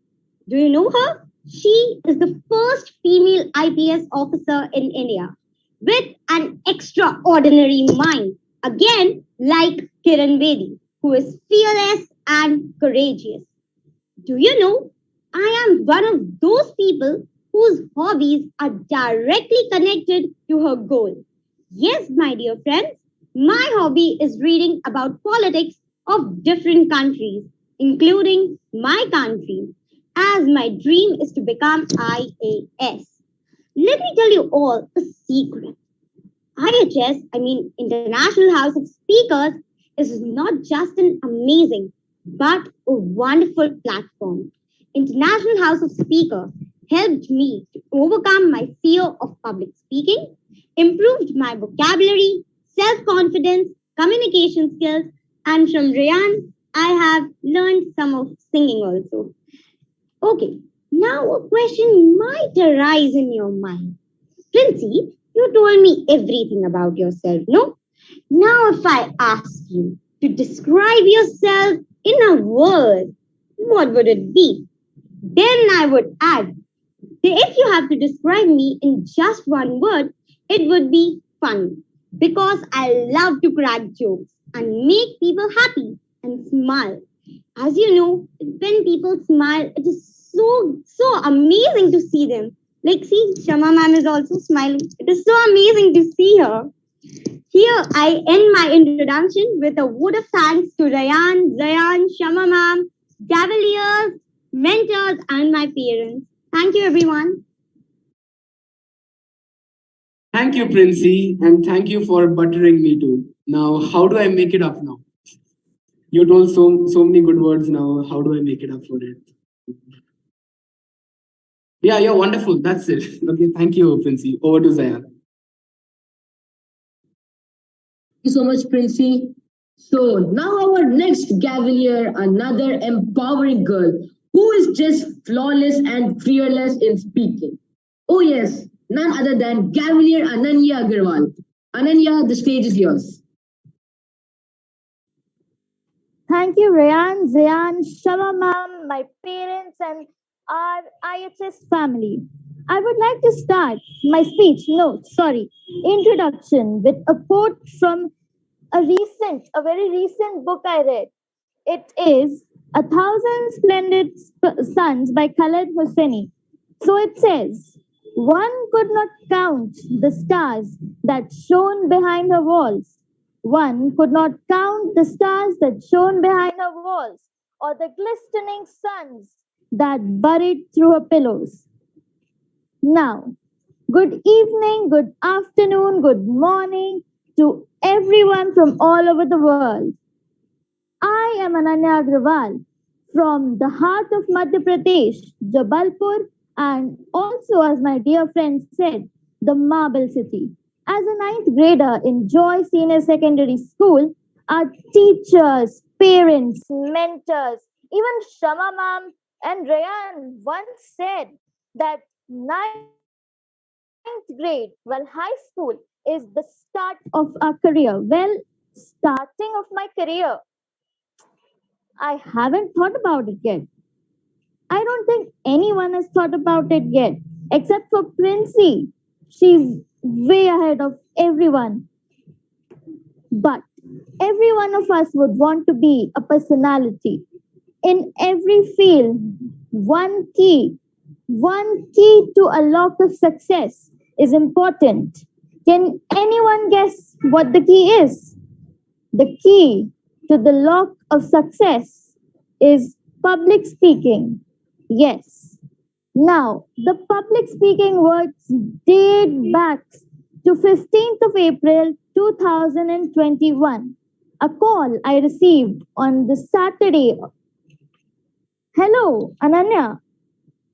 Do you know her? She is the first female IPS officer in India with an extraordinary mind. Again, like Kiran Bedi, who is fearless and courageous. Do you know, I am one of those people whose hobbies are directly connected to her goal. Yes, my dear friends, my hobby is reading about politics of different countries, including my country, as my dream is to become IAS. Let me tell you all a secret. IHS, International House of Speakers, is not just an amazing but a wonderful platform. International House of Speakers helped me to overcome my fear of public speaking, improved my vocabulary, self-confidence, communication skills, and from Rayan, I have learned some of singing also. Okay, now a question might arise in your mind. Princey, you told me everything about yourself, no? Now if I ask you to describe yourself in a word, what would it be? Then I would add, if you have to describe me in just one word, it would be funny. Because I love to crack jokes and make people happy and smile. As you know, when people smile, it is so amazing to see them. Like, see, Shama ma'am is also smiling. It is so amazing to see her. Here, I end my introduction with a word of thanks to Rayan, Zayan, Shama ma'am, Cavaliers, mentors, and my parents. Thank you, everyone. Thank you, Princey, and thank you for buttering me too. Now, how do I make it up now? You told so many good words now. How do I make it up for it? Yeah, you're wonderful. That's it. Okay, thank you, Princey. Over to Zayan. Thank you so much, Princey. So now our next Cavalier, another empowering girl who is just flawless and fearless in speaking. Oh yes, none other than Cavalier Ananya Agarwal. Ananya, the stage is yours. Thank you, Rayan, Zayan, Shama ma'am, my parents, and our IHS family. I would like to start my introduction with a quote from a very recent book I read. It is A Thousand Splendid Suns by Khaled Hosseini. So it says, one could not count the stars that shone behind her walls. One could not count the stars that shone behind her walls, or the glistening suns that buried through her pillows. Now, good evening, good afternoon, good morning to everyone from all over the world. I am Ananya Agrawal from the heart of Madhya Pradesh, Jabalpur, and also, as my dear friend said, the Marble City. As a ninth grader in Joy Senior Secondary School, our teachers, parents, mentors, even Shama ma'am and Rayan once said that ninth grade, high school is the start of our career. Well, starting of my career, I haven't thought about it yet. I don't think anyone has thought about it yet, except for Princey. She's way ahead of everyone. But every one of us would want to be a personality. In every field, one key to a lock of success is important. Can anyone guess what the key is? The key to the lock of success is public speaking. Yes. Now, the public speaking words date back to 15th of April 2021. A call I received on the Saturday. Hello, Ananya.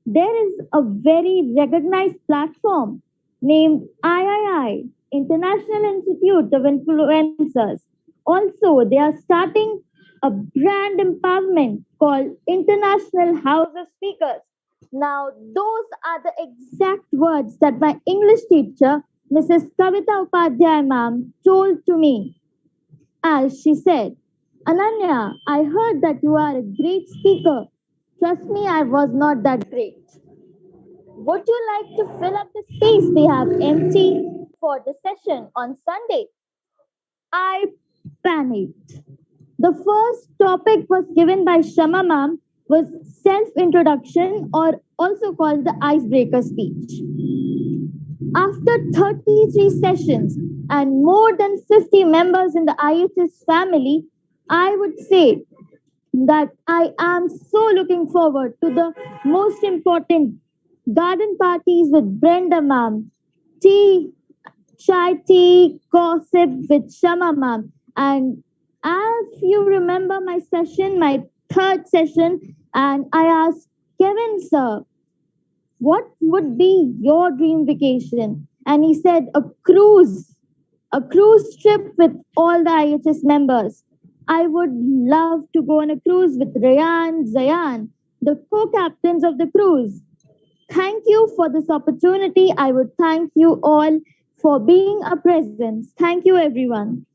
There is a very recognized platform named III, International Institute of Influencers. Also, they are starting a brand empowerment called International House of Speakers. Now, those are the exact words that my English teacher, Mrs. Kavita Upadhyay ma'am, told to me. As she said, Ananya, I heard that you are a great speaker. Trust me, I was not that great. Would you like to fill up the space we have empty for the session on Sunday? I panicked. The first topic was given by Shama ma'am was self-introduction, or also called the icebreaker speech. After 33 sessions and more than 50 members in the IHS family, I would say that I am so looking forward to the most important garden parties with Brenda ma'am, chai tea, gossip with Shama ma'am. And if you remember my session, my third session, and I asked Kevin sir, what would be your dream vacation? And he said a cruise trip with all the IHS members. I would love to go on a cruise with Rayan, Zayan, the co-captains of the cruise. Thank you for this opportunity. I would thank you all for being a presence. Thank you, everyone.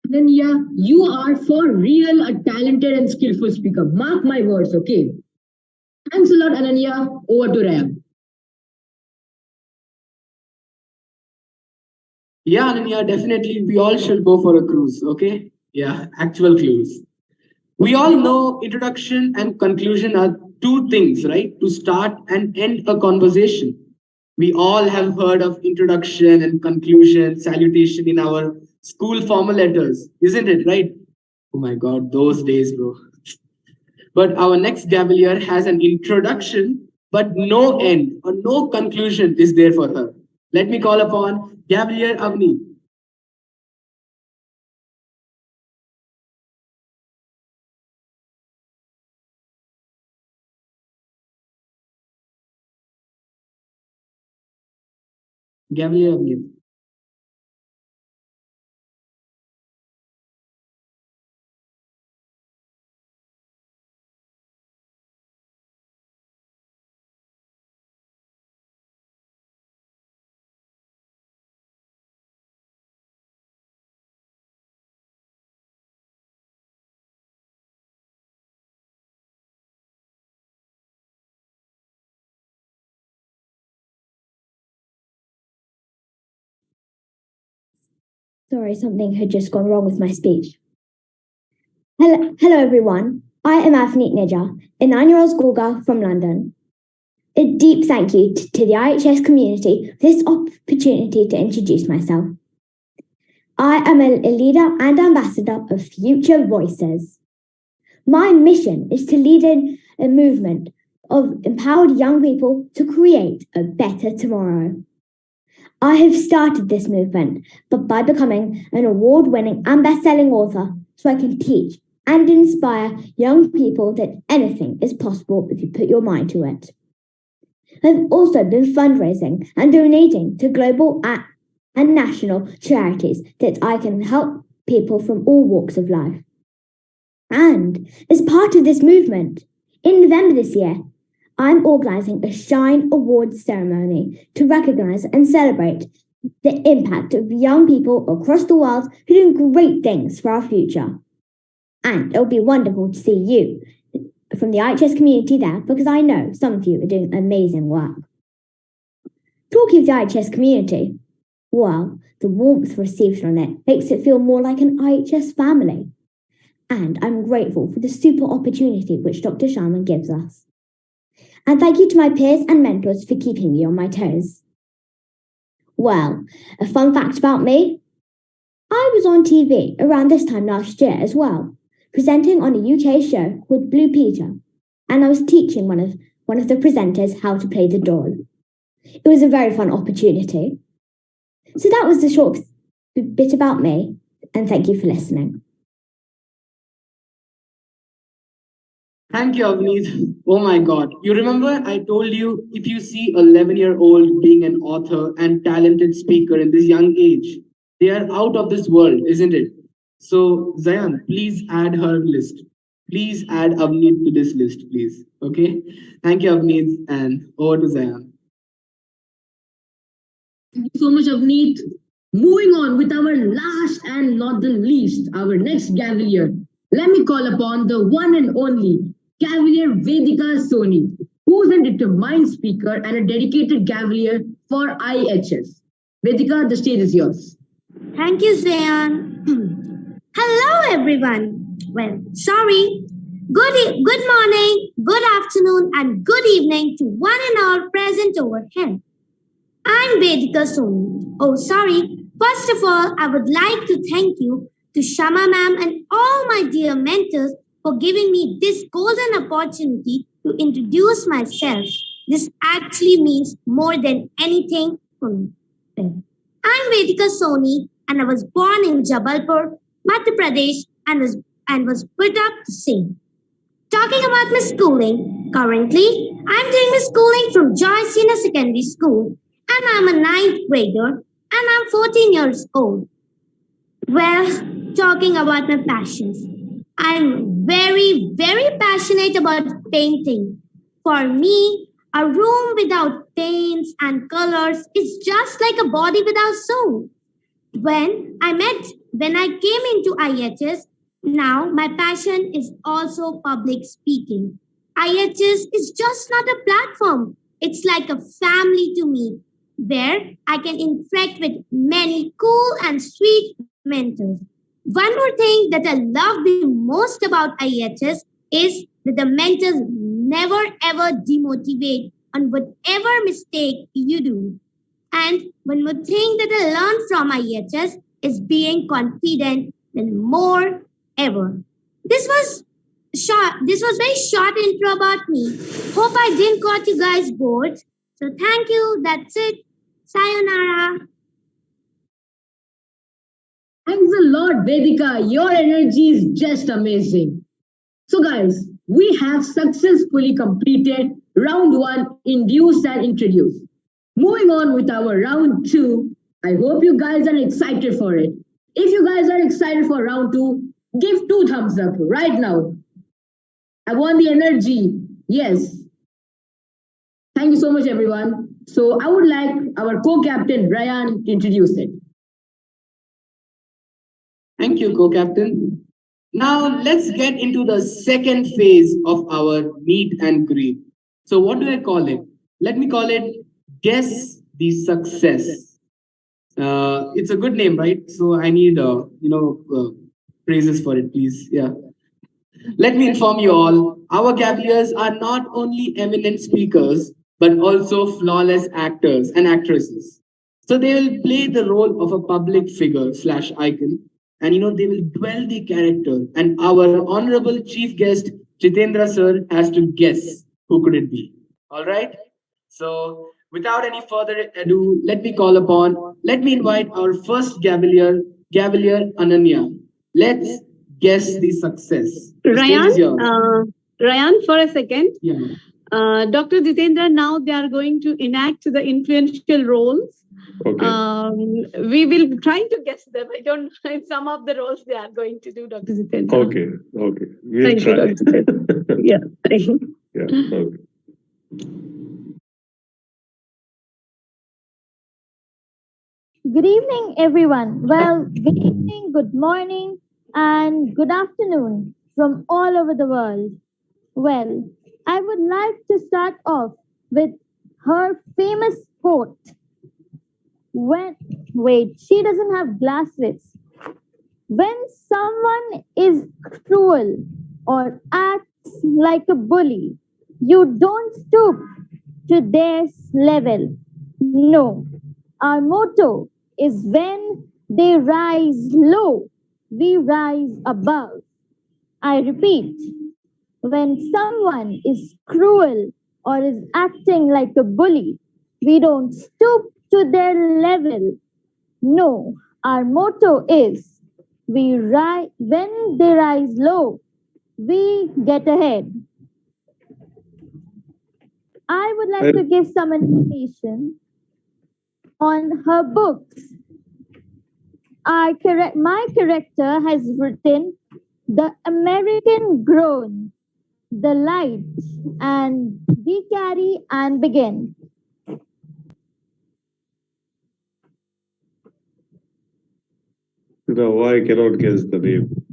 Ananya, you are for real a talented and skillful speaker. Mark my words, okay? Thanks a lot, Ananya. Over to Ram. Yeah, Ananya, definitely. We all should go for a cruise, okay? Yeah, actual cruise. We all know introduction and conclusion are two things, right? To start and end a conversation. We all have heard of introduction and conclusion, salutation in our school formal letters, isn't it, right? Oh my God, those days, bro. But our next Gavalier has an introduction, but no end or no conclusion is there for her. Let me call upon Gavalier Avni. Gavalier Avni. Sorry, something had just gone wrong with my speech. Hello everyone. I am Afneet Nija, a 9-year-old schoolgirl from London. A deep thank you to the IHS community for this opportunity to introduce myself. I am a leader and ambassador of Future Voices. My mission is to lead a movement of empowered young people to create a better tomorrow. I have started this movement by becoming an award-winning and best-selling author so I can teach and inspire young people that anything is possible if you put your mind to it. I've also been fundraising and donating to global and national charities that I can help people from all walks of life. And as part of this movement, in November this year, I'm organising a Shine Awards ceremony to recognise and celebrate the impact of young people across the world who are doing great things for our future. And it'll be wonderful to see you from the IHS community there, because I know some of you are doing amazing work. Talking of the IHS community, well, the warmth received on it makes it feel more like an IHS family. And I'm grateful for the super opportunity which Dr. Sharma gives us. And thank you to my peers and mentors for keeping me on my toes. Well, a fun fact about me, I was on TV around this time last year as well, presenting on a UK show called Blue Peter, and I was teaching one of the presenters how to play the doll. It was a very fun opportunity. So that was the short bit about me, and thank you for listening. Thank you, Avneet. Oh my God. You remember I told you, if you see an 11-year-old being an author and talented speaker in this young age, they are out of this world, isn't it? So, Zayan, please add her list. Please add Avneet to this list, please. Okay? Thank you, Avneet, and over to Zayan. Thank you so much, Avneet. Moving on with our last and not the least, our next Gavalier. let me call upon the one and only Cavalier Vedika Soni, who's a determined speaker and a dedicated Cavalier for IHS. Vedika, the stage is yours. Thank you, Zayan. Hello, everyone. Well, sorry. Good morning, good afternoon, and good evening to one and all present over here. I'm Vedika Soni. Oh, sorry. First of all, I would like to thank you to Shama ma'am and all my dear mentors for giving me this golden opportunity to introduce myself. This actually means more than anything for me. I'm Vedika Soni and I was born in Jabalpur, Madhya Pradesh and was put up to sing. Talking about my schooling, currently I'm doing my schooling from Joy Senior Secondary School and I'm a 9th grader and I'm 14 years old. Well, talking about my passions, I'm very, very passionate about painting. For me, a room without paints and colors is just like a body without soul. When I came into IHS, now my passion is also public speaking. IHS is just not a platform. It's like a family to me, where I can interact with many cool and sweet mentors. One more thing that I love the most about IHS is that the mentors never ever demotivate on whatever mistake you do. And one more thing that I learned from IHS is being confident than more ever. This was short. This was very short intro about me. Hope I didn't got you guys bored. So thank you. That's it. Sayonara. Thanks a lot, Vedika. Your energy is just amazing. So, guys, we have successfully completed round 1, induce and introduce. Moving on with our round 2, I hope you guys are excited for it. If you guys are excited for round 2, give 2 thumbs up right now. I want the energy. Yes. Thank you so much, everyone. So I would like our co-captain, Ryan, to introduce it. Thank you, co-captain. Now let's get into the second phase of our meet and greet. So what do I call it? Let me call it Guess the Success. It's a good name, right? So I need, praises for it, please. Yeah. Let me inform you all, our Cavaliers are not only eminent speakers, but also flawless actors and actresses. So they will play the role of a public figure / icon, and they will dwell the character. And our honorable chief guest, Jitendra sir, has to guess who could it be. All right? So without any further ado, let me invite our first Cavalier Ananya. Let's guess the success. The stage is yours. Ryan, for a second. Yeah. Dr. Jitendra, now they are going to enact the influential roles. Okay. We will try to guess them. I don't know in some of the roles they are going to do, Dr. Jitendra. Okay. We'll Thank try. you, Dr. Jitendra. Yeah. Thank you. Yeah. Okay. Good evening, everyone. Well, good evening, good morning, and good afternoon from all over the world. Well, I would like to start off with her famous quote. She doesn't have glasses. When someone is cruel or acts like a bully, you don't stoop to their level. No. Our motto is when they rise low, we rise above. I repeat, when someone is cruel or is acting like a bully, we don't stoop to their level. No, our motto is when they rise low, we get ahead. I would like to give some information on her books. My character has written The American Grown, The Light, and We Carry and Begin. Why I cannot guess the name?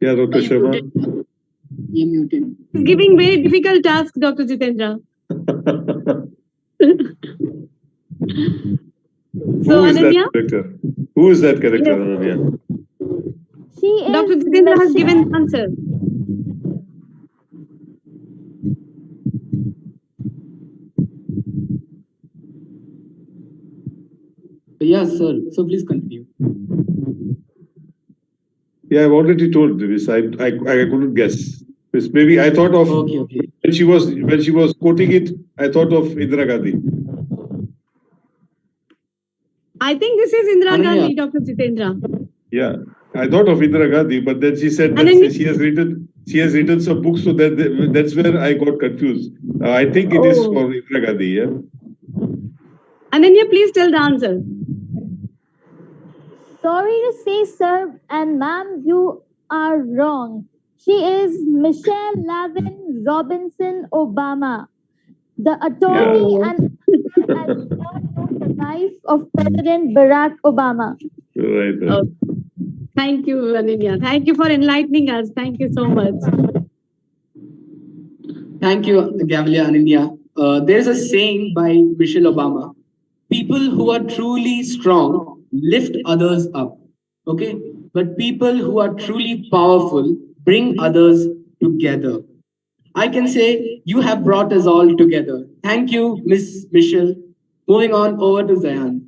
Yeah, Dr. Sharma. You're muted. He's giving very difficult task, Dr. Jitendra. So, Who is Ananya? that character? Who is that character, Yes. Ananya? She is Dr. Jitendra has given the answer. Yes, sir. So please continue. Yeah, I've already told this. I couldn't guess. Maybe I thought of when she was quoting it. I thought of Indira Gandhi. I think this is Indira Ananya. Gandhi, Dr. Jitendra. Yeah, I thought of Indira Gandhi, but then she said that she has written some books, so that's where I got confused. I think it is for Indira Gandhi. Yeah. Ananya, please tell the answer. Sorry to say, sir and ma'am, you are wrong. She is Michelle Lavin Robinson Obama, the attorney and as God knows, the wife of President Barack Obama. Right. Oh, thank you, Ananya. Thank you for enlightening us. Thank you so much. Thank you, Gavilia and India. There is a saying by Michelle Obama: people who are truly strong lift others up. Okay? But people who are truly powerful bring others together. I can say you have brought us all together. Thank you, Miss Michelle. Moving on over to Zayan.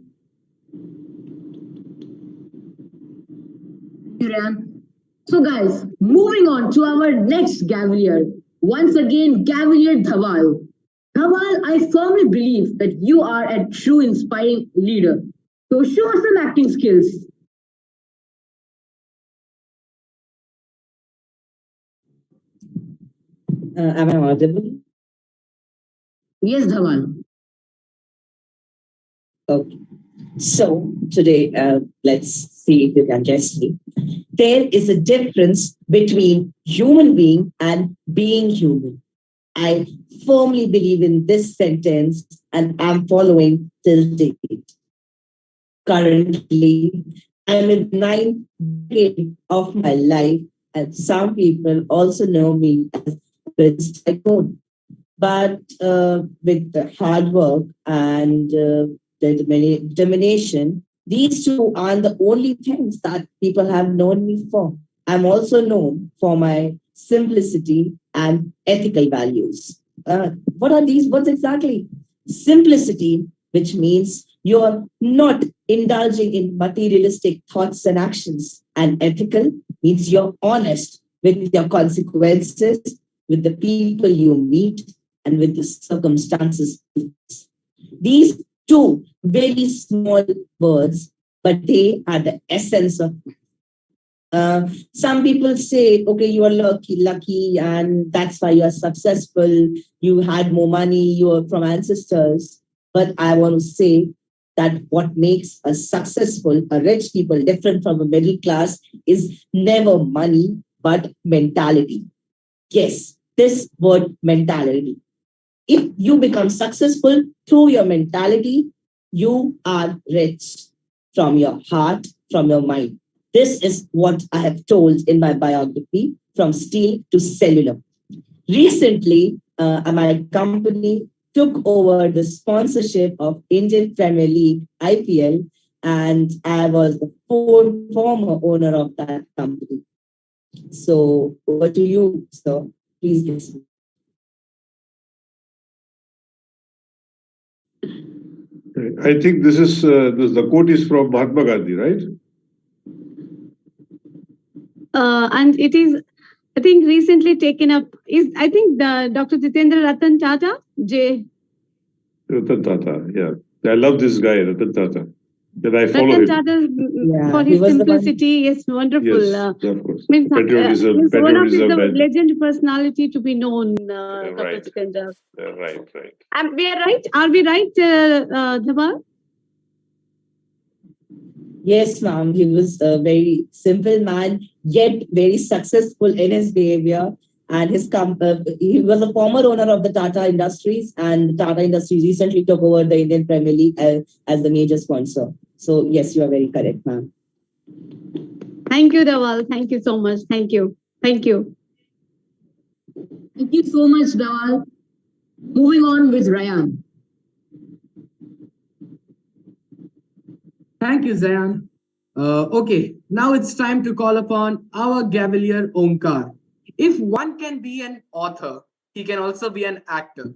So guys, moving on to our next Gavalier. Once again, Gavalier Dhawal. Dhawal, I firmly believe that you are a true inspiring leader. So show us some acting skills. Am I audible? Yes, Dhawal. Okay. So today, let's see if you can guess me. There is a difference between human being and being human. I firmly believe in this sentence and I'm following till date. Currently, I'm in 9th grade of my life, and some people also know me as Prince Tycoon. But with the hard work and determination, these two aren't the only things that people have known me for. I'm also known for my simplicity and ethical values. What are these words exactly? Simplicity, which means you're not indulging in materialistic thoughts and actions. And ethical means you're honest with your consequences, with the people you meet, and with the circumstances. These two very small words, but they are the essence of some people say, okay, you are lucky, and that's why you are successful. You had more money, you are from ancestors. But I want to say that what makes a successful, a rich people different from a middle class is never money, but mentality. Yes, this word mentality. If you become successful through your mentality, you are rich from your heart, from your mind. This is what I have told in my biography, From Steel to Cellular. Recently, my company took over the sponsorship of Indian Premier League, IPL, and I was the former owner of that company. So over to you, sir. Please listen. I think this is the quote is from Mahatma Gandhi, right? And it is, I think, recently taken up. I think the Dr. Jitendra Ratan Tata, Ratan Tata, yeah. I love this guy, Ratan Tata. And I follow Ratan him. Tata, for his simplicity, yes, wonderful. Yes, of course. Means, Patriotism, he's one of his and legend personality to be known, Dr. right. Jitendra. Right. And we are right? Are we right, Dhawal? Yes, ma'am. He was a very simple man, yet very successful in his behavior. And he was a former owner of the Tata Industries, and Tata Industries recently took over the Indian Premier League as the major sponsor. So yes, you are very correct, ma'am. Thank you, Dhawal. Thank you so much. Thank you. Thank you. Thank you so much, Dawal. Moving on with Ryan. Thank you, Zayan. Okay, now it's time to call upon our Gavalier Omkar. If one can be an author, he can also be an actor.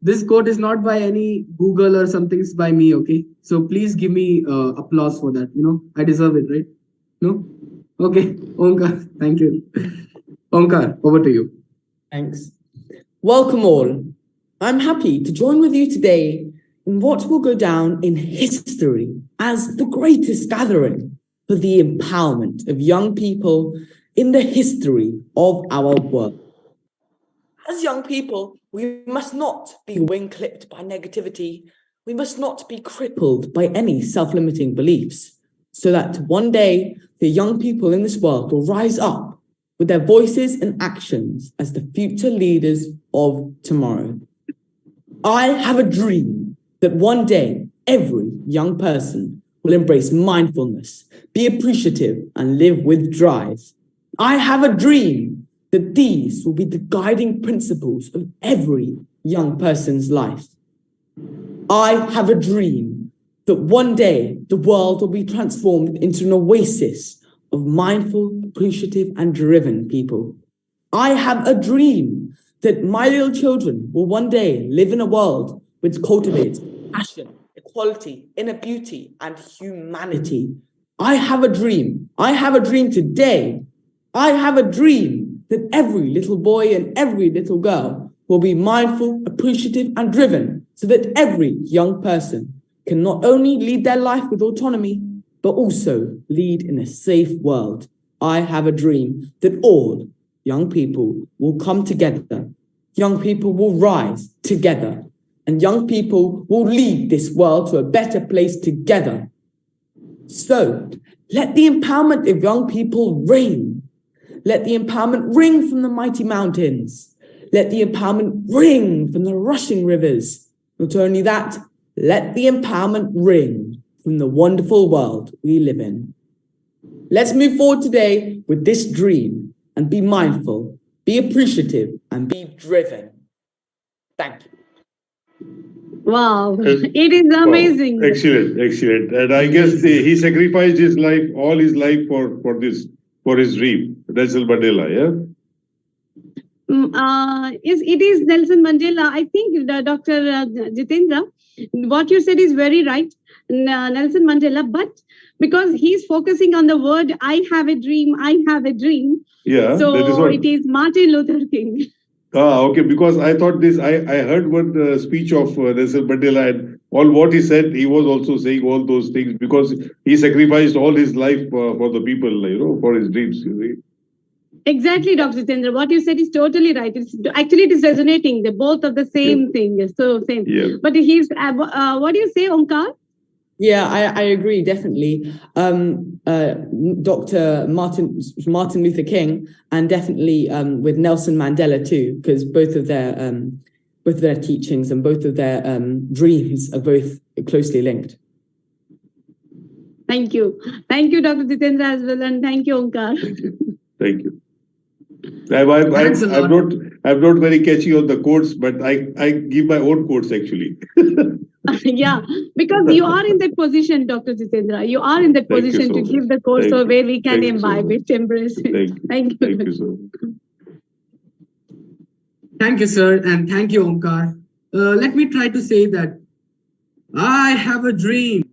This quote is not by any Google or something, it's by me, okay? So please give me applause for that. You know, I deserve it, right? No? Okay, Omkar, thank you. Omkar, over to you. Thanks. Welcome all. I'm happy to join with you today in what will go down in history as the greatest gathering for the empowerment of young people in the history of our world. As young people, we must not be wing-clipped by negativity. We must not be crippled by any self-limiting beliefs, so that one day the young people in this world will rise up with their voices and actions as the future leaders of tomorrow. I have a dream that one day every young person will embrace mindfulness, be appreciative, and live with drive. I have a dream that these will be the guiding principles of every young person's life. I have a dream that one day the world will be transformed into an oasis of mindful, appreciative, and driven people. I have a dream that my little children will one day live in a world which cultivates passion, equality, inner beauty, and humanity. I have a dream. I have a dream today. I have a dream that every little boy and every little girl will be mindful, appreciative, and driven, so that every young person can not only lead their life with autonomy, but also lead in a safe world. I have a dream that all young people will come together. Young people will rise together, and young people will lead this world to a better place together. So let the empowerment of young people ring. Let the empowerment ring from the mighty mountains. Let the empowerment ring from the rushing rivers. Not only that, let the empowerment ring from the wonderful world we live in. Let's move forward today with this dream and be mindful, be appreciative, and be driven. Thank you. Wow, it is amazing. Wow. Excellent. And I guess he sacrificed his life, all his life for his dream. Nelson Mandela, yeah? It is Nelson Mandela. I think Dr. Jitendra, what you said is very right, Nelson Mandela, but because he's focusing on the word, I have a dream. Yeah, so that is what... it is Martin Luther King. Okay, because I thought this, I heard one speech of Nelson Mandela, and all what he said, he was also saying all those things because he sacrificed all his life for the people, for his dreams. Exactly, Dr. Jitendra. What you said is totally right. It is resonating. They're both of the same thing. So same. Yeah. But he's, what do you say, Omkar? Yeah, I agree, definitely. Dr. Martin Luther King, and definitely with Nelson Mandela too, because both of their teachings and both of their dreams are both closely linked. Thank you. Thank you, Dr. Jitendra as well, and thank you, Omkar. Thank you. I'm not very catchy on the quotes, but I give my own quotes actually. Yeah, because you are in that position, Dr. Jitendra. You are in that position to give the quotes so where we can imbibe it, embrace it. Thank you. Thank you so much. Thank you, sir, and thank you, Omkar. Let me try to say that I have a dream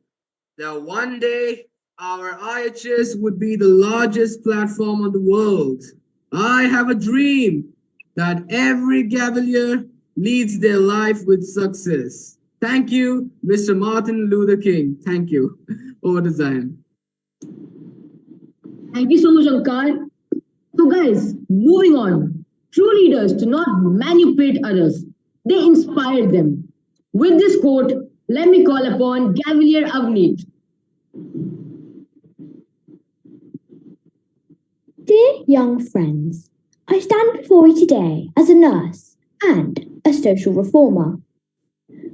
that one day our IHS would be the largest platform on the world. I have a dream that every Gavalier leads their life with success. Thank you, Mr. Martin Luther King. Thank you. Over to Zayan. Thank you so much, Omkar. So guys, moving on. True leaders do not manipulate others. They inspire them. With this quote, let me call upon Gavalier Avneet. Dear young friends, I stand before you today as a nurse and a social reformer.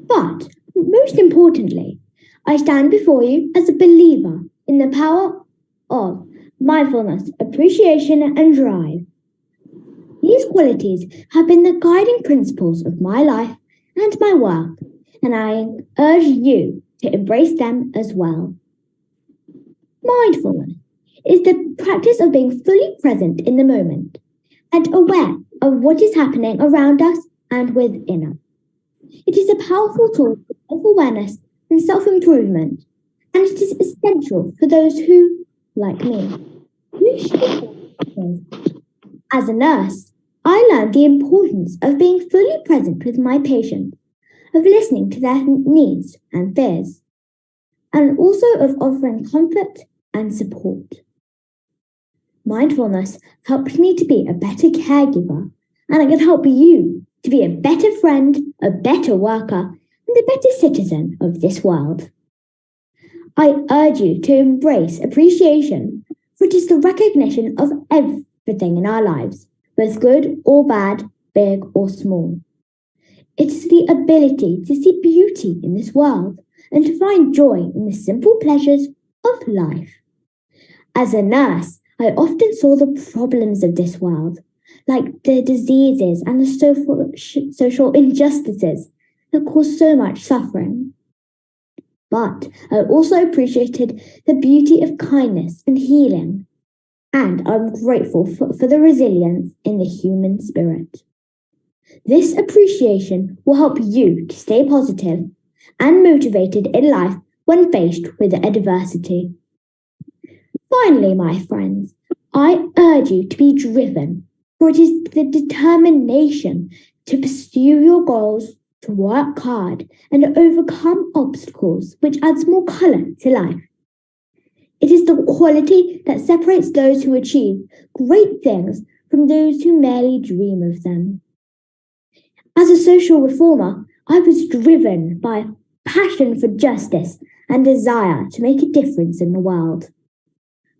But most importantly, I stand before you as a believer in the power of mindfulness, appreciation, and drive. These qualities have been the guiding principles of my life and my work, and I urge you to embrace them as well. Mindfulness is the practice of being fully present in the moment and aware of what is happening around us and within us. It is a powerful tool for self-awareness and self-improvement, and it is essential for those who, like me, wish to. As a nurse, I learned the importance of being fully present with my patients, of listening to their needs and fears, and also of offering comfort and support. Mindfulness helped me to be a better caregiver, and it can help you to be a better friend, a better worker, and a better citizen of this world. I urge you to embrace appreciation, for it is the recognition of everything in our lives, both good or bad, big or small. It is the ability to see beauty in this world and to find joy in the simple pleasures of life. As a nurse, I often saw the problems of this world, like the diseases and the social injustices that cause so much suffering. But I also appreciated the beauty of kindness and healing, and I'm grateful for the resilience in the human spirit. This appreciation will help you to stay positive and motivated in life when faced with adversity. Finally, my friends, I urge you to be driven, for it is the determination to pursue your goals, to work hard, and overcome obstacles which adds more colour to life. It is the quality that separates those who achieve great things from those who merely dream of them. As a social reformer, I was driven by passion for justice and desire to make a difference in the world.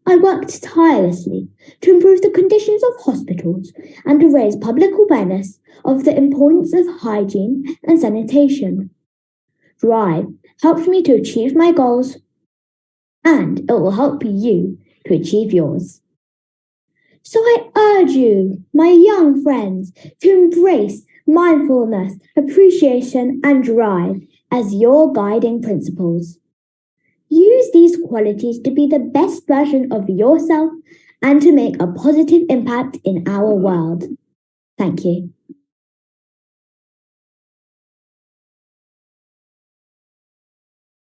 I worked tirelessly to improve the conditions of hospitals and to raise public awareness of the importance of hygiene and sanitation. Drive helped me to achieve my goals, and it will help you to achieve yours. So I urge you, my young friends, to embrace mindfulness, appreciation, and drive as your guiding principles. Use these qualities to be the best version of yourself and to make a positive impact in our world. Thank you.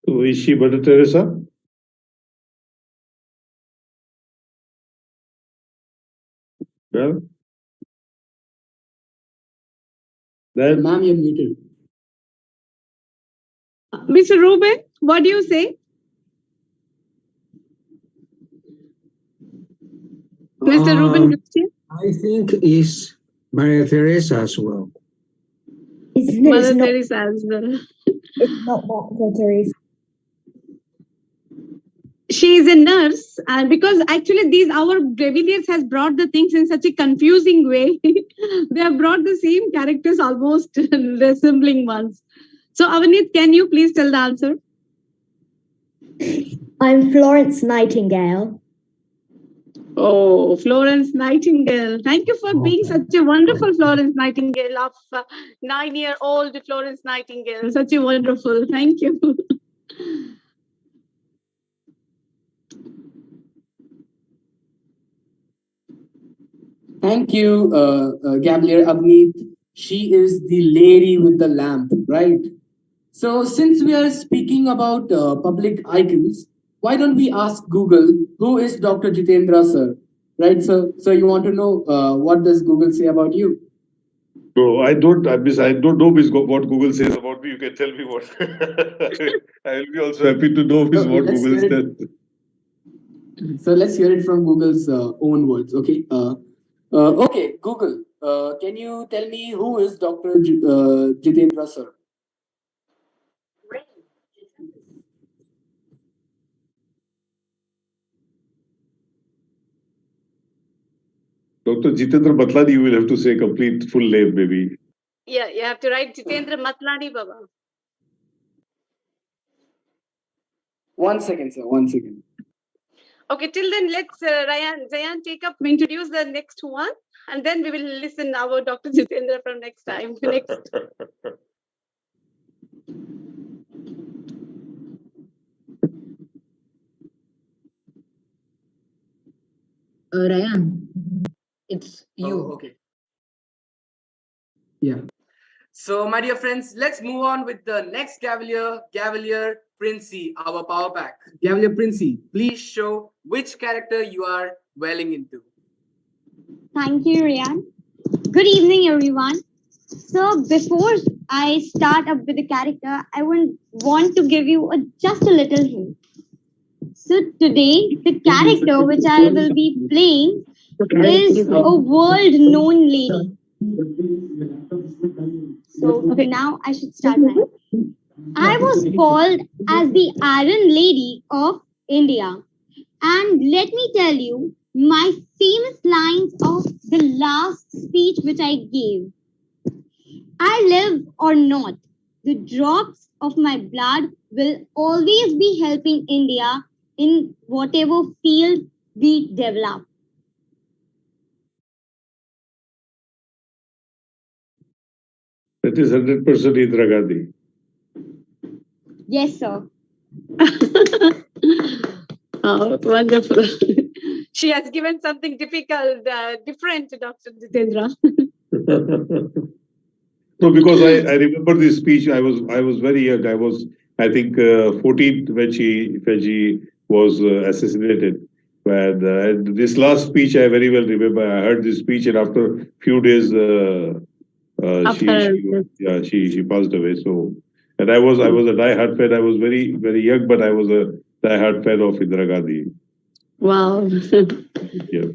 So is she Mother Teresa? Well, then, ma'am, you're muted. Mr. Ruben, what do you say? Mr. Ruben Christian? I think is Maria Teresa as well. Mother Teresa as well. It's not Mother Teresa. She is a nurse, and because actually these our Breviliers has brought the things in such a confusing way. They have brought the same characters almost resembling ones. So Avanit, can you please tell the answer? I'm Florence Nightingale. Oh, Florence Nightingale. Thank you for being such a wonderful Florence Nightingale of 9-year-old Florence Nightingale. Such a wonderful. Thank you. Thank you, Gabriel Avneet. She is the lady with the lamp, right? So since we are speaking about public icons, why don't we ask Google, who is Dr. Jitendra, sir? Right, so you want to know what does Google say about you? No, I don't know what Google says about me. You can tell me what. I will be also happy to know what Google says. So let's hear it from Google's own words, okay? Okay, Google, can you tell me who is Dr. Jitendra, sir? Dr. Jitendra Matlani, you will have to say complete full name, maybe. Yeah, you have to write Jitendra Matlani, Baba. 1 second, sir, 1 second. Okay, till then, let's Zayan take up, introduce the next one. And then we will listen our Dr. Jitendra from next time. Next. Ryan, it's you. Oh, okay. Yeah. So, my dear friends, let's move on with the next Cavalier, Cavalier Princey, our power pack. Cavalier Princey, please show which character you are dwelling into. Thank you, Ryan. Good evening, everyone. So before I start up with the character, I want to give you just a little hint. So today, the character which I will be playing is a world-known lady. So now I should start my. I was called as the Iron Lady of India. And let me tell you my famous lines of the last speech which I gave. I live or not, the drops of my blood will always be helping India in whatever field we develop. That is 100% Indira Gandhi. Yes, sir. Oh, wonderful. She has given something difficult, different to Dr. Jitendra. No, because I remember this speech. I was very young. I was, I think, 14 when she was assassinated. And this last speech I very well remember. I heard this speech, and after a few days, she passed away. So, and I was a die-hard fan. I was very young, but I was a die-hard fan of Indira Gandhi. Wow. Yeah.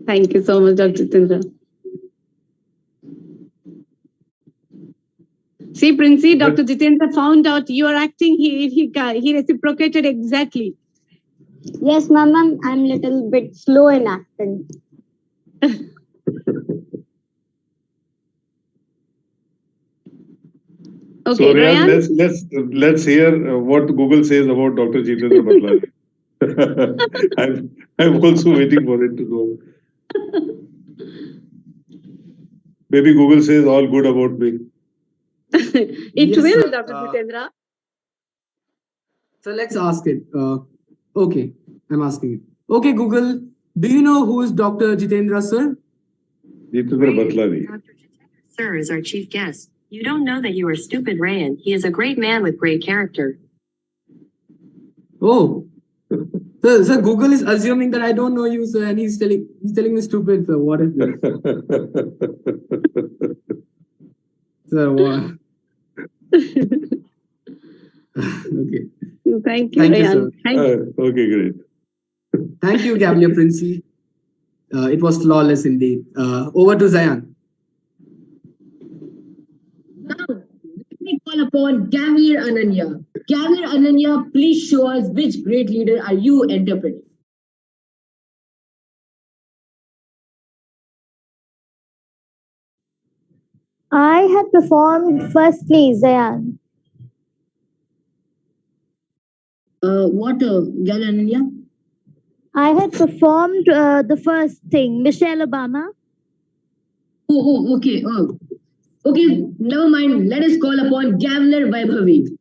Thank you so much, Dr. Jitendra. See, Princey, Dr. Jitendra found out you are acting. He reciprocated exactly. Yes, ma'am, I'm a little bit slow in acting. Okay, so Ryan, let's hear what Google says about Dr. Jitendra Bhatlani. I'm also waiting for it to know. Maybe Google says all good about me. It will, Dr. Jitendra. So let's ask it. Okay, I'm asking it. Okay, Google, do you know who is Dr. Jitendra, sir? Jitendra Bhatlani. Dr. Jitendra, sir, is our chief guest. You don't know that you are stupid, Ryan. He is a great man with great character. Oh. So Google is assuming that I don't know you, sir, and he's telling me stupid, sir. What is this? Sir, what? Okay. Thank you, Ryan. Okay, great. Thank you, Cavalier Princey. It was flawless indeed. Over to Zayan. Now, let me call upon Cavalier Ananya. Cavalier Ananya, please show us which great leader are you interpreting? I had performed firstly, Zayan. What, Cavalier Ananya? I had performed the first thing, Michelle Obama. Oh, okay. Oh. Okay, never mind. Let us call upon Cavalier Vaibhavi.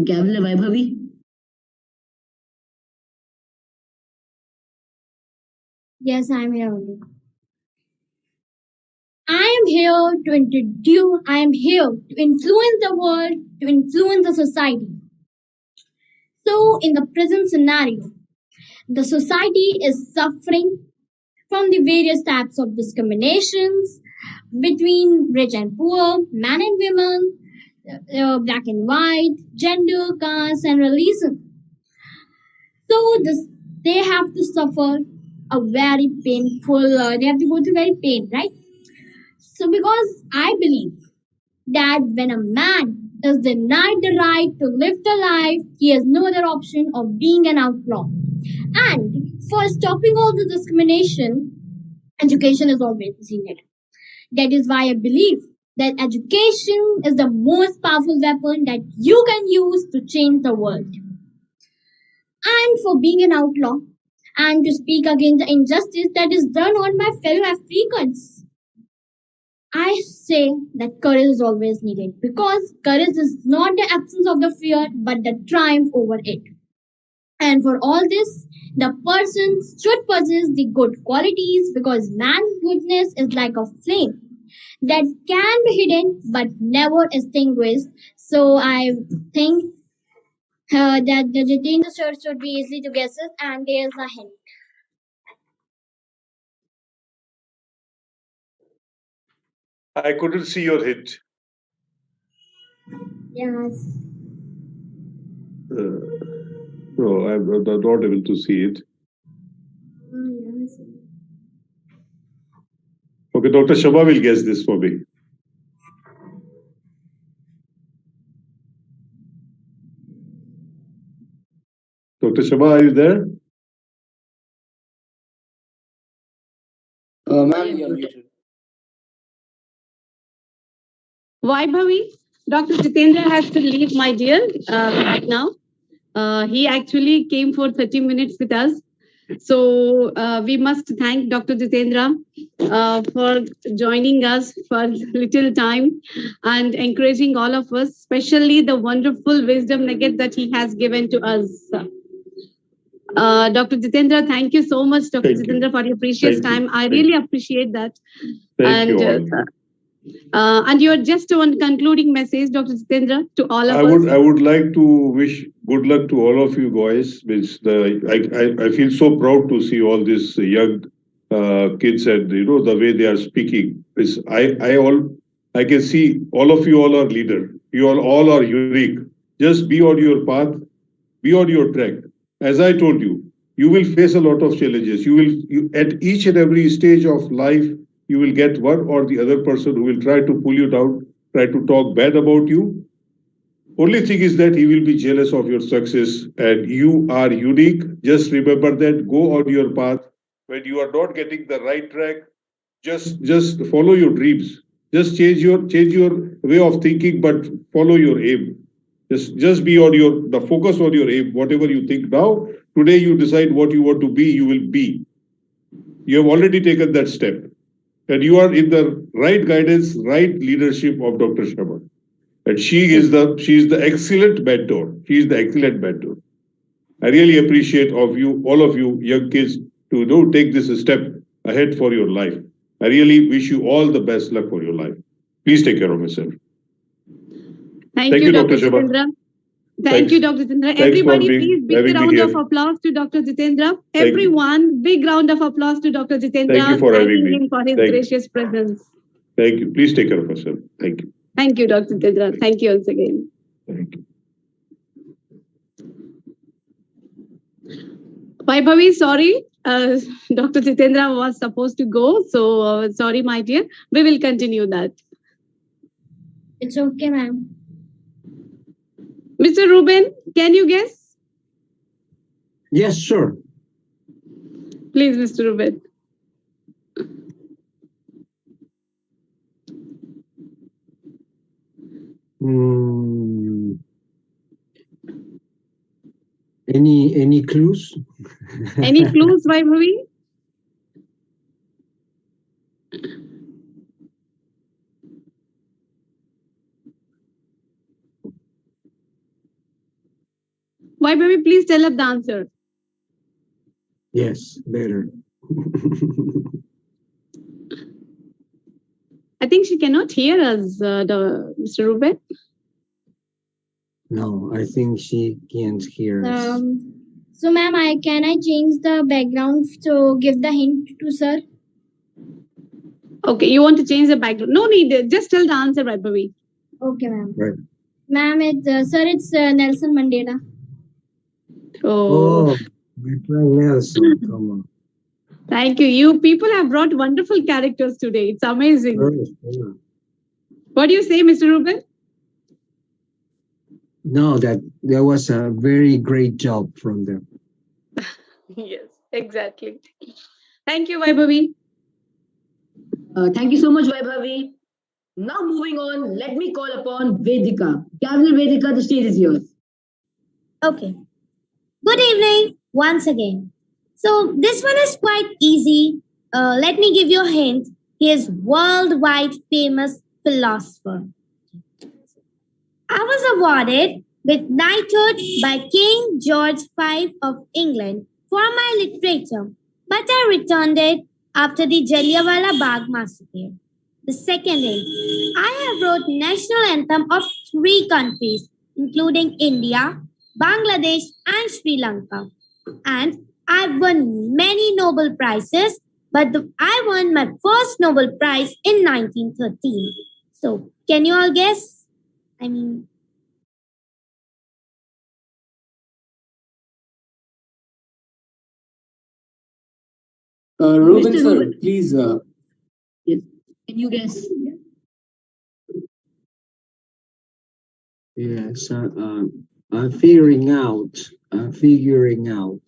Cavalier Vaibhavi? Yes, I'm here only. I am here to introduce, I am here to influence the world, to influence the society. So, in the present scenario, the society is suffering from the various types of discriminations between rich and poor, man and women, black and white, gender, caste, and religion. So, they have to suffer a very painful, they have to go through very pain, right? So, because I believe that when a man is denied the right to live the life, he has no other option of being an outlaw. And for stopping all the discrimination, education is always needed. That is why I believe that education is the most powerful weapon that you can use to change the world. And for being an outlaw and to speak against the injustice that is done on my fellow Africans. I say that courage is always needed because courage is not the absence of the fear but the triumph over it. And for all this, the person should possess the good qualities because man's goodness is like a flame that can be hidden but never extinguished. So I think that the Jitendra sir should be easy to guess it, and there's a hint. I couldn't see your hint. Yes. No, I'm not able to see it. Yes. Okay, Dr. Shama will guess this for me. Dr. Shama, are you there? Ma'am, you're muted. Vaibhavi, Dr. Jitendra has to leave, my dear, right now. He actually came for 30 minutes with us. So we must thank Dr. Jitendra for joining us for little time and encouraging all of us, especially the wonderful wisdom nugget that he has given to us. Dr. Jitendra, thank you so much, Dr. Jitendra, for your precious time. I really appreciate that. Thank you all. And your just one concluding message, Dr. Jitendra, to all of us. I would like to wish good luck to all of you guys. I feel so proud to see all these young kids and the way they are speaking. I can see all of you all are leader. You all are unique. Just be on your path, be on your track. As I told you, you will face a lot of challenges. You at each and every stage of life, you will get one or the other person who will try to pull you down, try to talk bad about you. Only thing is that he will be jealous of your success and you are unique. Just remember that, go on your path. When you are not getting the right track, just follow your dreams. Just change your way of thinking, but follow your aim. Just be on the focus on your aim. Whatever you think now, today you decide what you want to be, you will be. You have already taken that step. And you are in the right guidance, right leadership of Dr. Shama. And she is the excellent mentor. She is the excellent mentor. I really appreciate all of you young kids to take this step ahead for your life. I really wish you all the best luck for your life. Please take care of yourself. Thank you, Dr. Jitendra. Thank you, Dr. Jitendra. Everybody, please big round of applause to Dr. Jitendra. Everyone, big round of applause to Dr. Jitendra. Thank you for having me. Him for his gracious presence. Thank you. Please take care of yourself. Thank you. Thank you, Dr. Jitendra. Thank you once again. Thank you. Vaibhavi, sorry. Dr. Jitendra was supposed to go. So sorry, my dear. We will continue that. It's okay, ma'am. Mr. Ruben, can you guess? Yes, sure. Please, Mr. Ruben. Any clues? Any clues, Vaibhavi? Vaibhavi, please tell us the answer. Yes, better. I think she cannot hear us, Mr. Ruben. No, I think she can't hear us. So, ma'am, can I change the background to give the hint to sir? Okay, you want to change the background? No need. Just tell the answer, Vaibhavi. Okay, ma'am. Right. Ma'am, it's Nelson Mandela. Oh, Nelson, come on. Thank you. You people have brought wonderful characters today. It's amazing. Sure. What do you say, Mr. Ruben? No, that was a very great job from them. Yes, exactly. Thank you, Vaibhavi. Thank you so much, Vaibhavi. Now moving on, let me call upon Vedika. Cavalier Vedika, the stage is yours. Okay. Good evening once again. So this one is quite easy. Let me give you a hint. He is worldwide famous philosopher. I was awarded with knighthood by King George V of England for my literature, but I returned it after the Jallianwala Bagh massacre. The second hint. I have wrote national anthem of 3 countries, including India, Bangladesh, and Sri Lanka. And I've won many Nobel Prizes, but I won my first Nobel Prize in 1913. So, can you all guess? Ruben, Mr. sir, Ruben. please. Yes. Can you guess? Yes, I'm figuring out. I'm figuring out.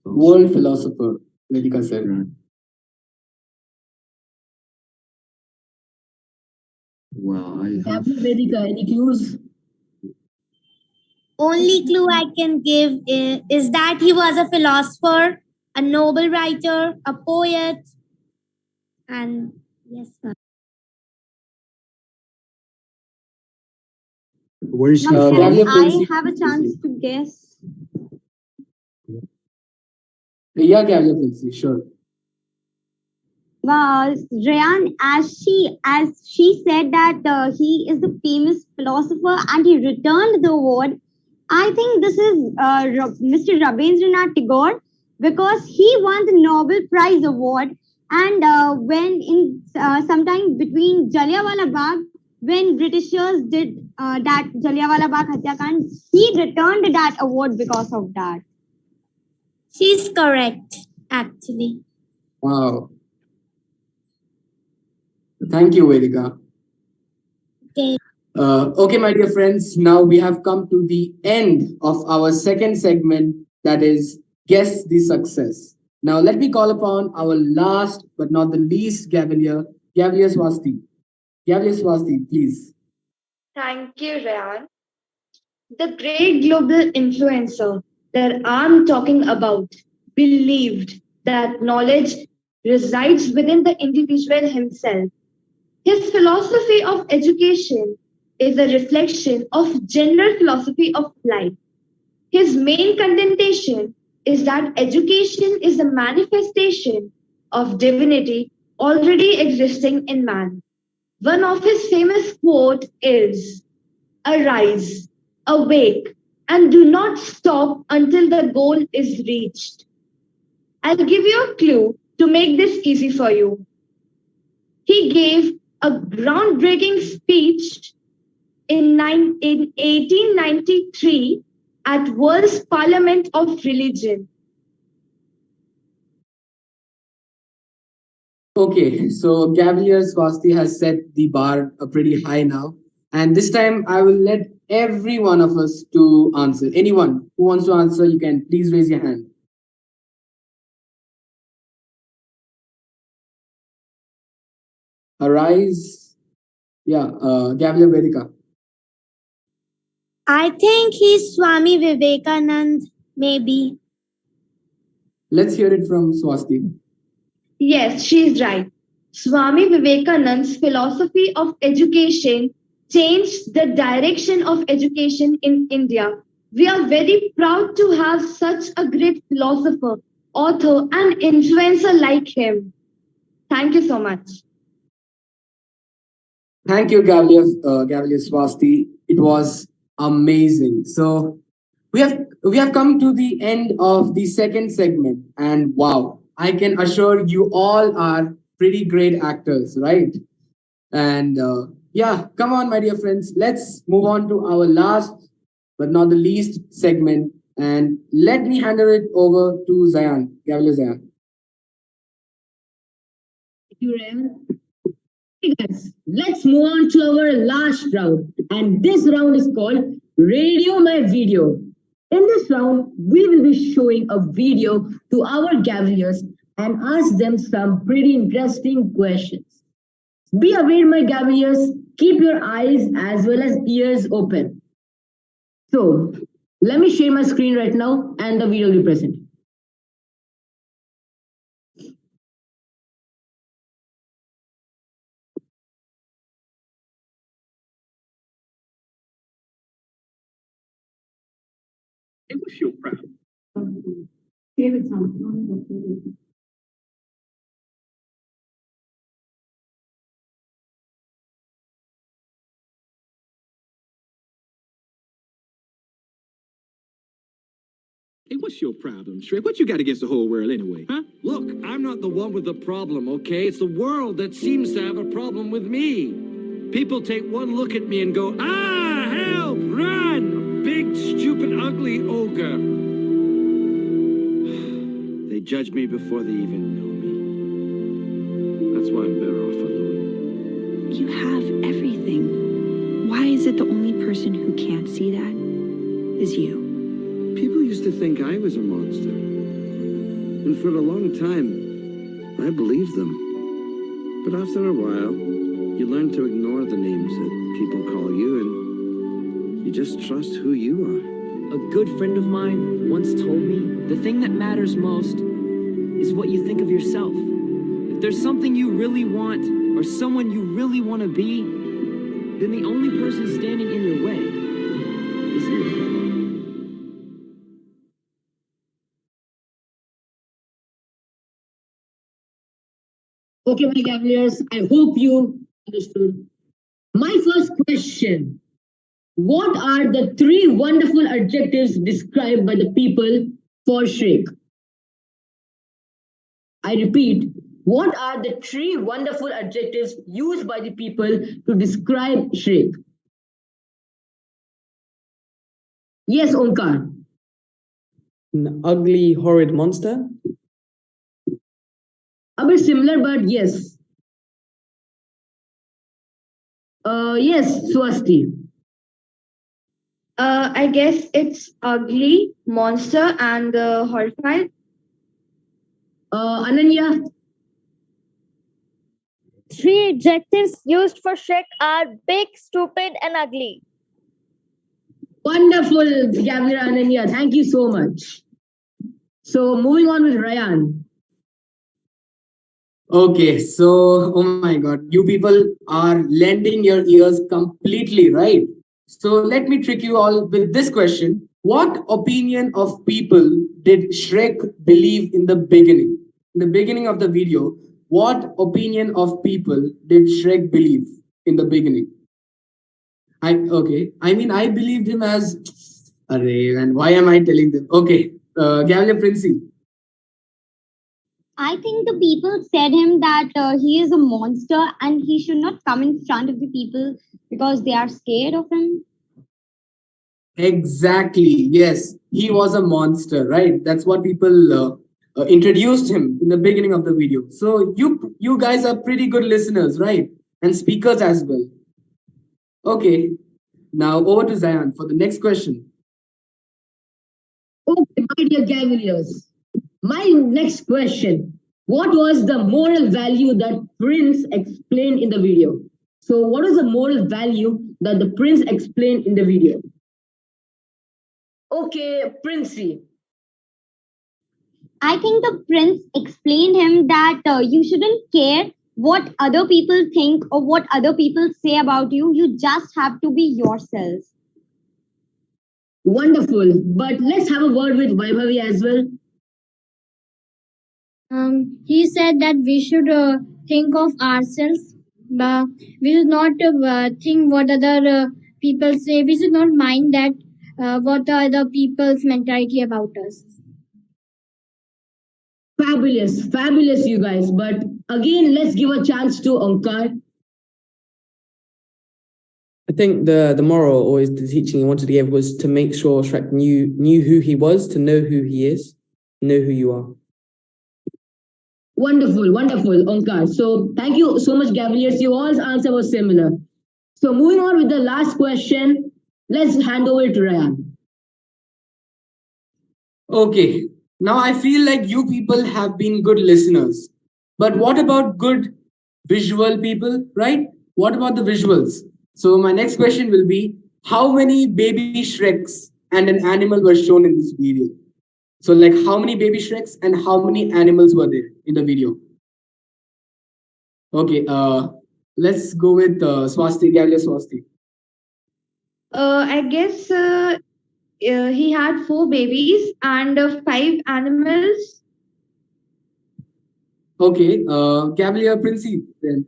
World philosopher, Vedika said. Well, I have. Vedika, any clues? Only clue I can give is that he was a philosopher, a novel writer, a poet, and yes, sir. Where is he Now, from? can I have a chance to guess? Yeah, Gavia, please. Sure. Rayan, as she said that he is the famous philosopher and he returned the award. I think this is Mr. Rabindranath Tagore because he won the Nobel Prize award. And when in sometime between Jallianwala Bagh, when Britishers did that Jallianwala Bagh Hatyakand, he returned that award because of that. She's correct, actually. Wow. Thank you, Vedika. Okay. Okay, my dear friends, now we have come to the end of our second segment, that is Guess the Success. Now, let me call upon our last but not the least Gavalier, Gavalier Swasti. Gavalier Swasti, please. Thank you, Rayan. The great global influencer that I'm talking about believed that knowledge resides within the individual himself. His philosophy of education is a reflection of general philosophy of life. His main contention is that education is a manifestation of divinity already existing in man. One of his famous quotes is, "Arise, awake, and do not stop until the goal is reached." I'll give you a clue to make this easy for you. He gave a groundbreaking speech in 1893 at World's Parliament of Religion. Okay, so Gavalier Swasti has set the bar pretty high now. And this time I will let every one of us to answer. Anyone who wants to answer, you can please raise your hand. Arise. Yeah, Gavalier Vedika. I think he's Swami Vivekanand, maybe. Let's hear it from Swasti. Yes, she's right. Swami Vivekanand's philosophy of education changed the direction of education in India. We are very proud to have such a great philosopher, author, and influencer like him. Thank you so much. Thank you, Gavalier Swasti. It was amazing. So we have come to the end of the second segment, and wow, I can assure you all are pretty great actors, right? And yeah, come on, my dear friends, let's move on to our last but not the least segment, and let me hand it over to Zayan, Gavalier Zayan. Thank you, Rayan. Hey guys, let's move on to our last round. And this round is called Radio My Video. In this round, we will be showing a video to our Gavaliers and ask them some pretty interesting questions. Be aware, my Gavaliers, keep your eyes as well as ears open. So, let me share my screen right now and the video will be present. It will feel proud. Hey, what's your problem, Shrek? What you got against the whole world anyway, huh? Look, I'm not the one with the problem, okay? It's the world that seems to have a problem with me. People take one look at me and go, ah, help, run! Big, stupid, ugly ogre. They judge me before they even know me. That's why I'm better off alone. You have everything. Why is it the only person who can't see that is you? People used to think I was a monster. And for a long time, I believed them. But after a while, you learn to ignore the names that people call you and you just trust who you are. A good friend of mine once told me the thing that matters most is what you think of yourself. If there's something you really want or someone you really want to be, then the only person standing in your way is you. Okay, my Gavaliers, I hope you understood. My first question, what are the 3 wonderful adjectives described by the people for Shrek? I repeat, what are the 3 wonderful adjectives used by the people to describe Shrek? Yes, Omkar. An ugly, horrid monster. A bit similar, but yes. Yes, Swasti. I guess it's ugly, monster, and horrified. Ananya. 3 adjectives used for Shrek are big, stupid, and ugly. Wonderful, Gavira Ananya. Thank you so much. So, moving on with Ryan. Okay, so, oh my God, you people are lending your ears completely, right? So let me trick you all with this question. What opinion of people did Shrek believe in the beginning? In the beginning of the video, what opinion of people did Shrek believe in the beginning? I believed him as, and why am I telling them? Okay, Gavalier Princey. I think the people said him that he is a monster and he should not come in front of the people because they are scared of him. Exactly. Yes, he was a monster, right? That's what people introduced him in the beginning of the video. So you guys are pretty good listeners, right? And speakers as well. Okay. Now over to Zayan for the next question. Okay, my dear Gavaliers. My next question, what was the moral value that Prince explained in the video? So what is the moral value that the Prince explained in the video? Okay, Princey. I think the prince explained him that you shouldn't care what other people think or what other people say about you. You just have to be yourself. Wonderful. But let's have a word with Vaibhavi as well. He said that we should think of ourselves, but we should not think what other people say. We should not mind that what are other people's mentality about us. Fabulous, fabulous, you guys. But again, let's give a chance to Omkar. I think the moral, or the teaching he wanted to give, was to make sure Shrek knew who he was, to know who he is, know who you are. Wonderful, wonderful, Omkar. So thank you so much, Gavaliers. Your all's answer was similar. So moving on with the last question, let's hand over to Ryan. Okay, now I feel like you people have been good listeners. But what about good visual people, right? What about the visuals? So my next question will be, how many baby Shreks and an animal were shown in this video? So like how many baby Shreks and how many animals were there in the video? Okay, let's go with Swasti, Gavlia Swasti. I guess he had 4 babies and 5 animals. Okay, Gavlia Princey then.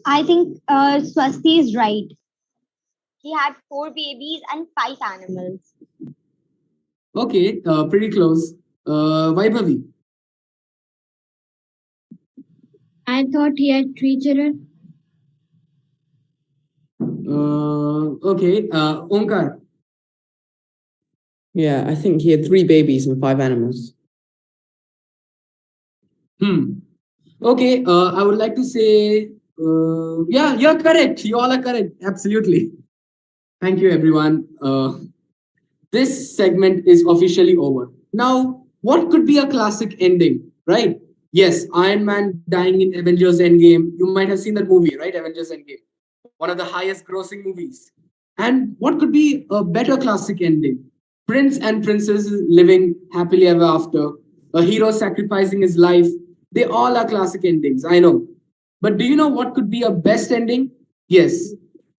I think Swasti is right. He had 4 babies and 5 animals. Okay, pretty close. Vaibhavi. I thought he had 3 children. Okay, Omkar. Yeah, I think he had 3 babies and 5 animals. Okay, I would like to say, yeah, you're correct. You all are correct. Absolutely. Thank you, everyone. This segment is officially over. Now, what could be a classic ending, right? Yes, Iron Man dying in Avengers Endgame. You might have seen that movie, right? Avengers Endgame. One of the highest grossing movies. And what could be a better classic ending? Prince and princess living happily ever after. A hero sacrificing his life. They all are classic endings, I know. But do you know what could be a best ending? Yes,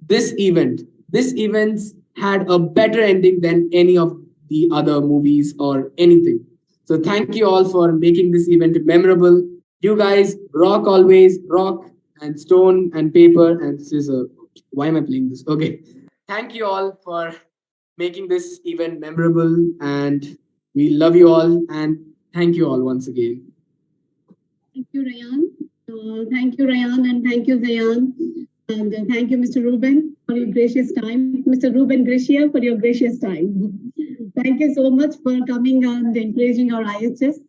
this event. This event had a better ending than any of the other movies or anything. So thank you all for making this event memorable. You guys rock always, rock and stone and paper and scissor. Why am I playing this? Okay. Thank you all for making this event memorable, and we love you all, and thank you all once again. Thank you, Rayan. Thank you, Rayan, and thank you, Zayan. And thank you, Mr. Ruben, for your gracious time. Mr. Ruben Gracia, for your gracious time. Thank you so much for coming and encouraging our IHS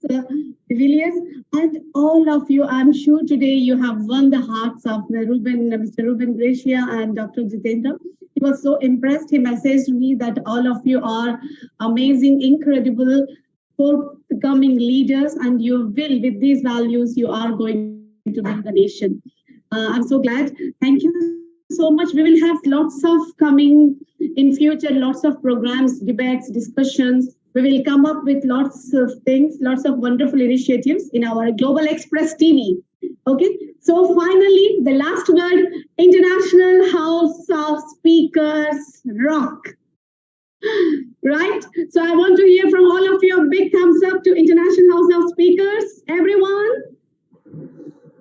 Villiers. And all of you, I'm sure today you have won the hearts of Mr. Ruben Gracia and Dr. Jitendra. He was so impressed. He messaged me that all of you are amazing, incredible, forthcoming leaders, and you will, with these values, you are going to build the nation. I'm so glad. Thank you so much. We will have lots of coming in future, lots of programs, debates, discussions. We will come up with lots of things, lots of wonderful initiatives in our Global Express TV. Okay, so finally, the last word, International House of Speakers rock. Right? So I want to hear from all of you a big thumbs up to International House of Speakers. Everyone?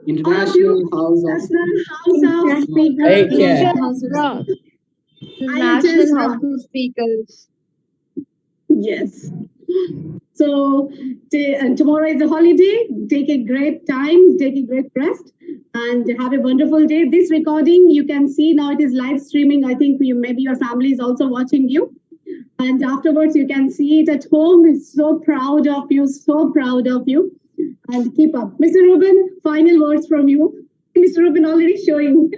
International House of Speakers. National House of Speakers. Yes. So tomorrow is a holiday. Take a great time, take a great rest, and have a wonderful day. This recording, you can see now it is live streaming. I think maybe your family is also watching you. And afterwards, you can see it at home. It's so proud of you, so proud of you. And keep up. Mr. Ruben, final words from you. Mr. Ruben already showing.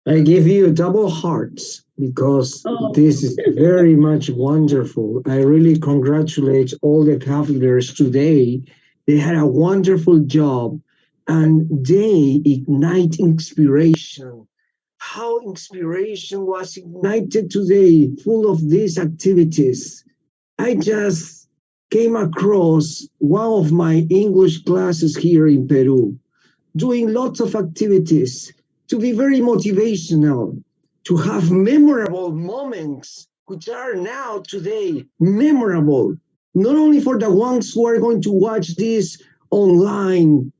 I give you double hearts because this is very much wonderful. I really congratulate all the Cavaliers today. They had a wonderful job and they ignite inspiration. How inspiration was ignited today, full of these activities. I just came across one of my English classes here in Peru, doing lots of activities to be very motivational, to have memorable moments, which are now today memorable, not only for the ones who are going to watch this online,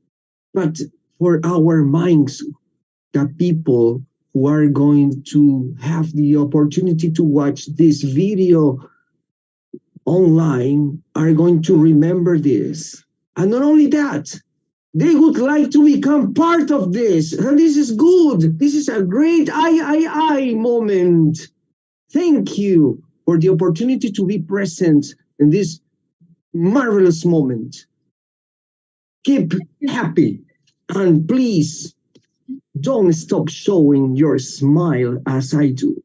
but for our minds, the people who are going to have the opportunity to watch this video online are going to remember this. And not only that, they would like to become part of this. And this is good. This is a great I moment. Thank you for the opportunity to be present in this marvelous moment. Keep happy and please don't stop showing your smile as I do.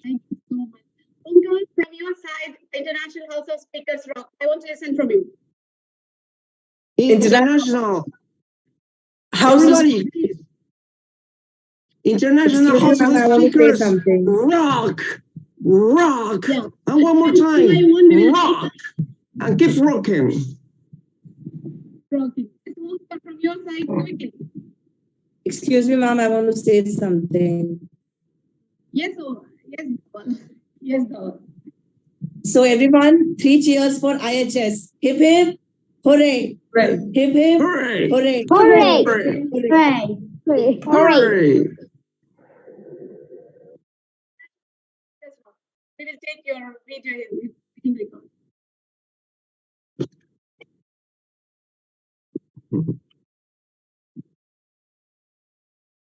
Thank you so much. From you, your side, International House of Speakers Rock. I want to listen from you. International House of Everybody, please. International Excuse House me, of ma'am, I want to say Speakers something. rock, rock, Yeah. and one more time, rock, and keep rocking. Rocky. Let's move from your side quickly. Excuse me, ma'am, I want to say something. Yes, oh, yes, Dhawan. Yes, Dhawan. So everyone, 3 cheers for IHS. Hip hip, hooray. Right. Hip hip, Hooray! hooray. Hooray! Hooray! Hooray! Hooray! Hooray! We will take your video record.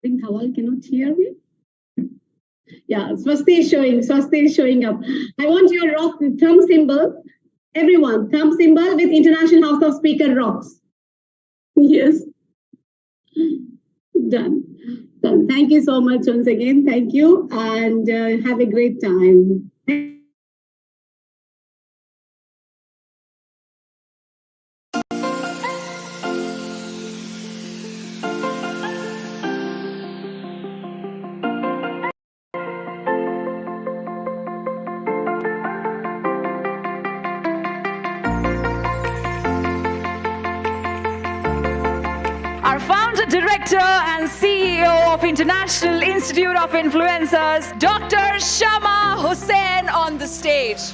I think Dhawal cannot hear me. Yeah, Swasti is showing up. I want your rock thumb symbol. Everyone, thumb symbol with International House of Speaker rocks. Yes. Done. Thank you so much once again. Thank you and have a great time. Our founder, director, and CEO of International Institute of Influencers, Dr. Shama Hussain on the stage.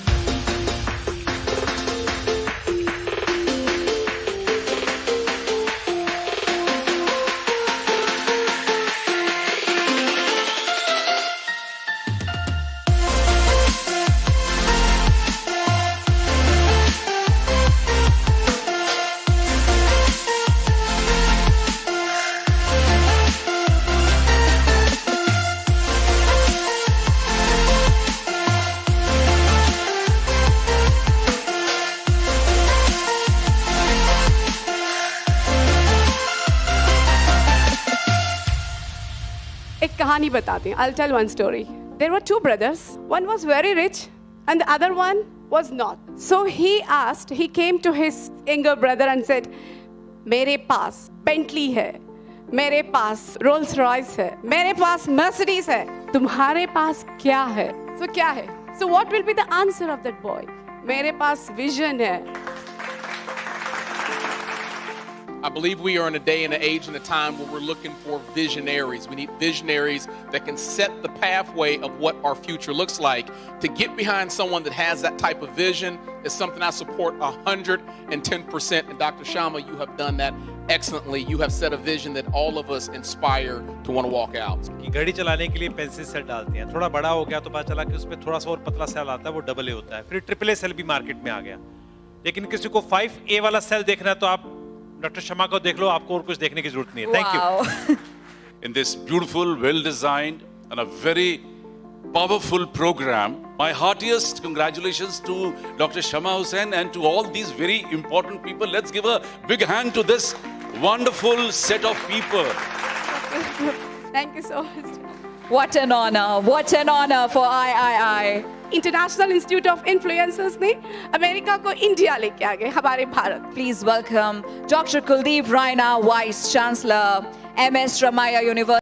एक कहानी बताते हैं. I'll tell one story. There were 2 brothers. One was very rich and the other one was not. So he came to his younger brother and said, मेरे पास Bentley है, मेरे पास Rolls Royce है, मेरे पास Mercedes है, तुम्हारे पास क्या है? So क्या है? So what will be the answer of that boy? मेरे पास vision है. I believe we are in a day and an age and a time where we're looking for visionaries. We need visionaries that can set the pathway of what our future looks like. To get behind someone that has that type of vision is something I support 110%. And Dr. Shama, you have done that excellently. You have set a vision that all of us inspire to want to walk out. कि गाड़ी चलाने के लिए pencil set डालते हैं. थोड़ा बड़ा हो गया तो पता चला कि उसमें थोड़ा सा और पतला सेल आता है, वो डबल ए होता है. फिर ट्रिपल ए सेल भी मार्केट में आ गया. लेकिन किसी को 5A वाला सेल देखना है तो आप डॉक्टर शमा को देख लो, आपको और कुछ देखने की जरूरत नहीं है. Thank you. In this beautiful, well-designed and a very powerful program, my heartiest congratulations to Dr. Shama Hussain and to all these very important people. Let's give a big hand to this wonderful set of people. Thank you so much. What an honor. What an honor for III. International Institute of Influencers ने America को India लेके आ गए, हमारे Bharat. Please welcome Dr. Kuldeep Raina, Vice Chancellor, MS Ramaiah University.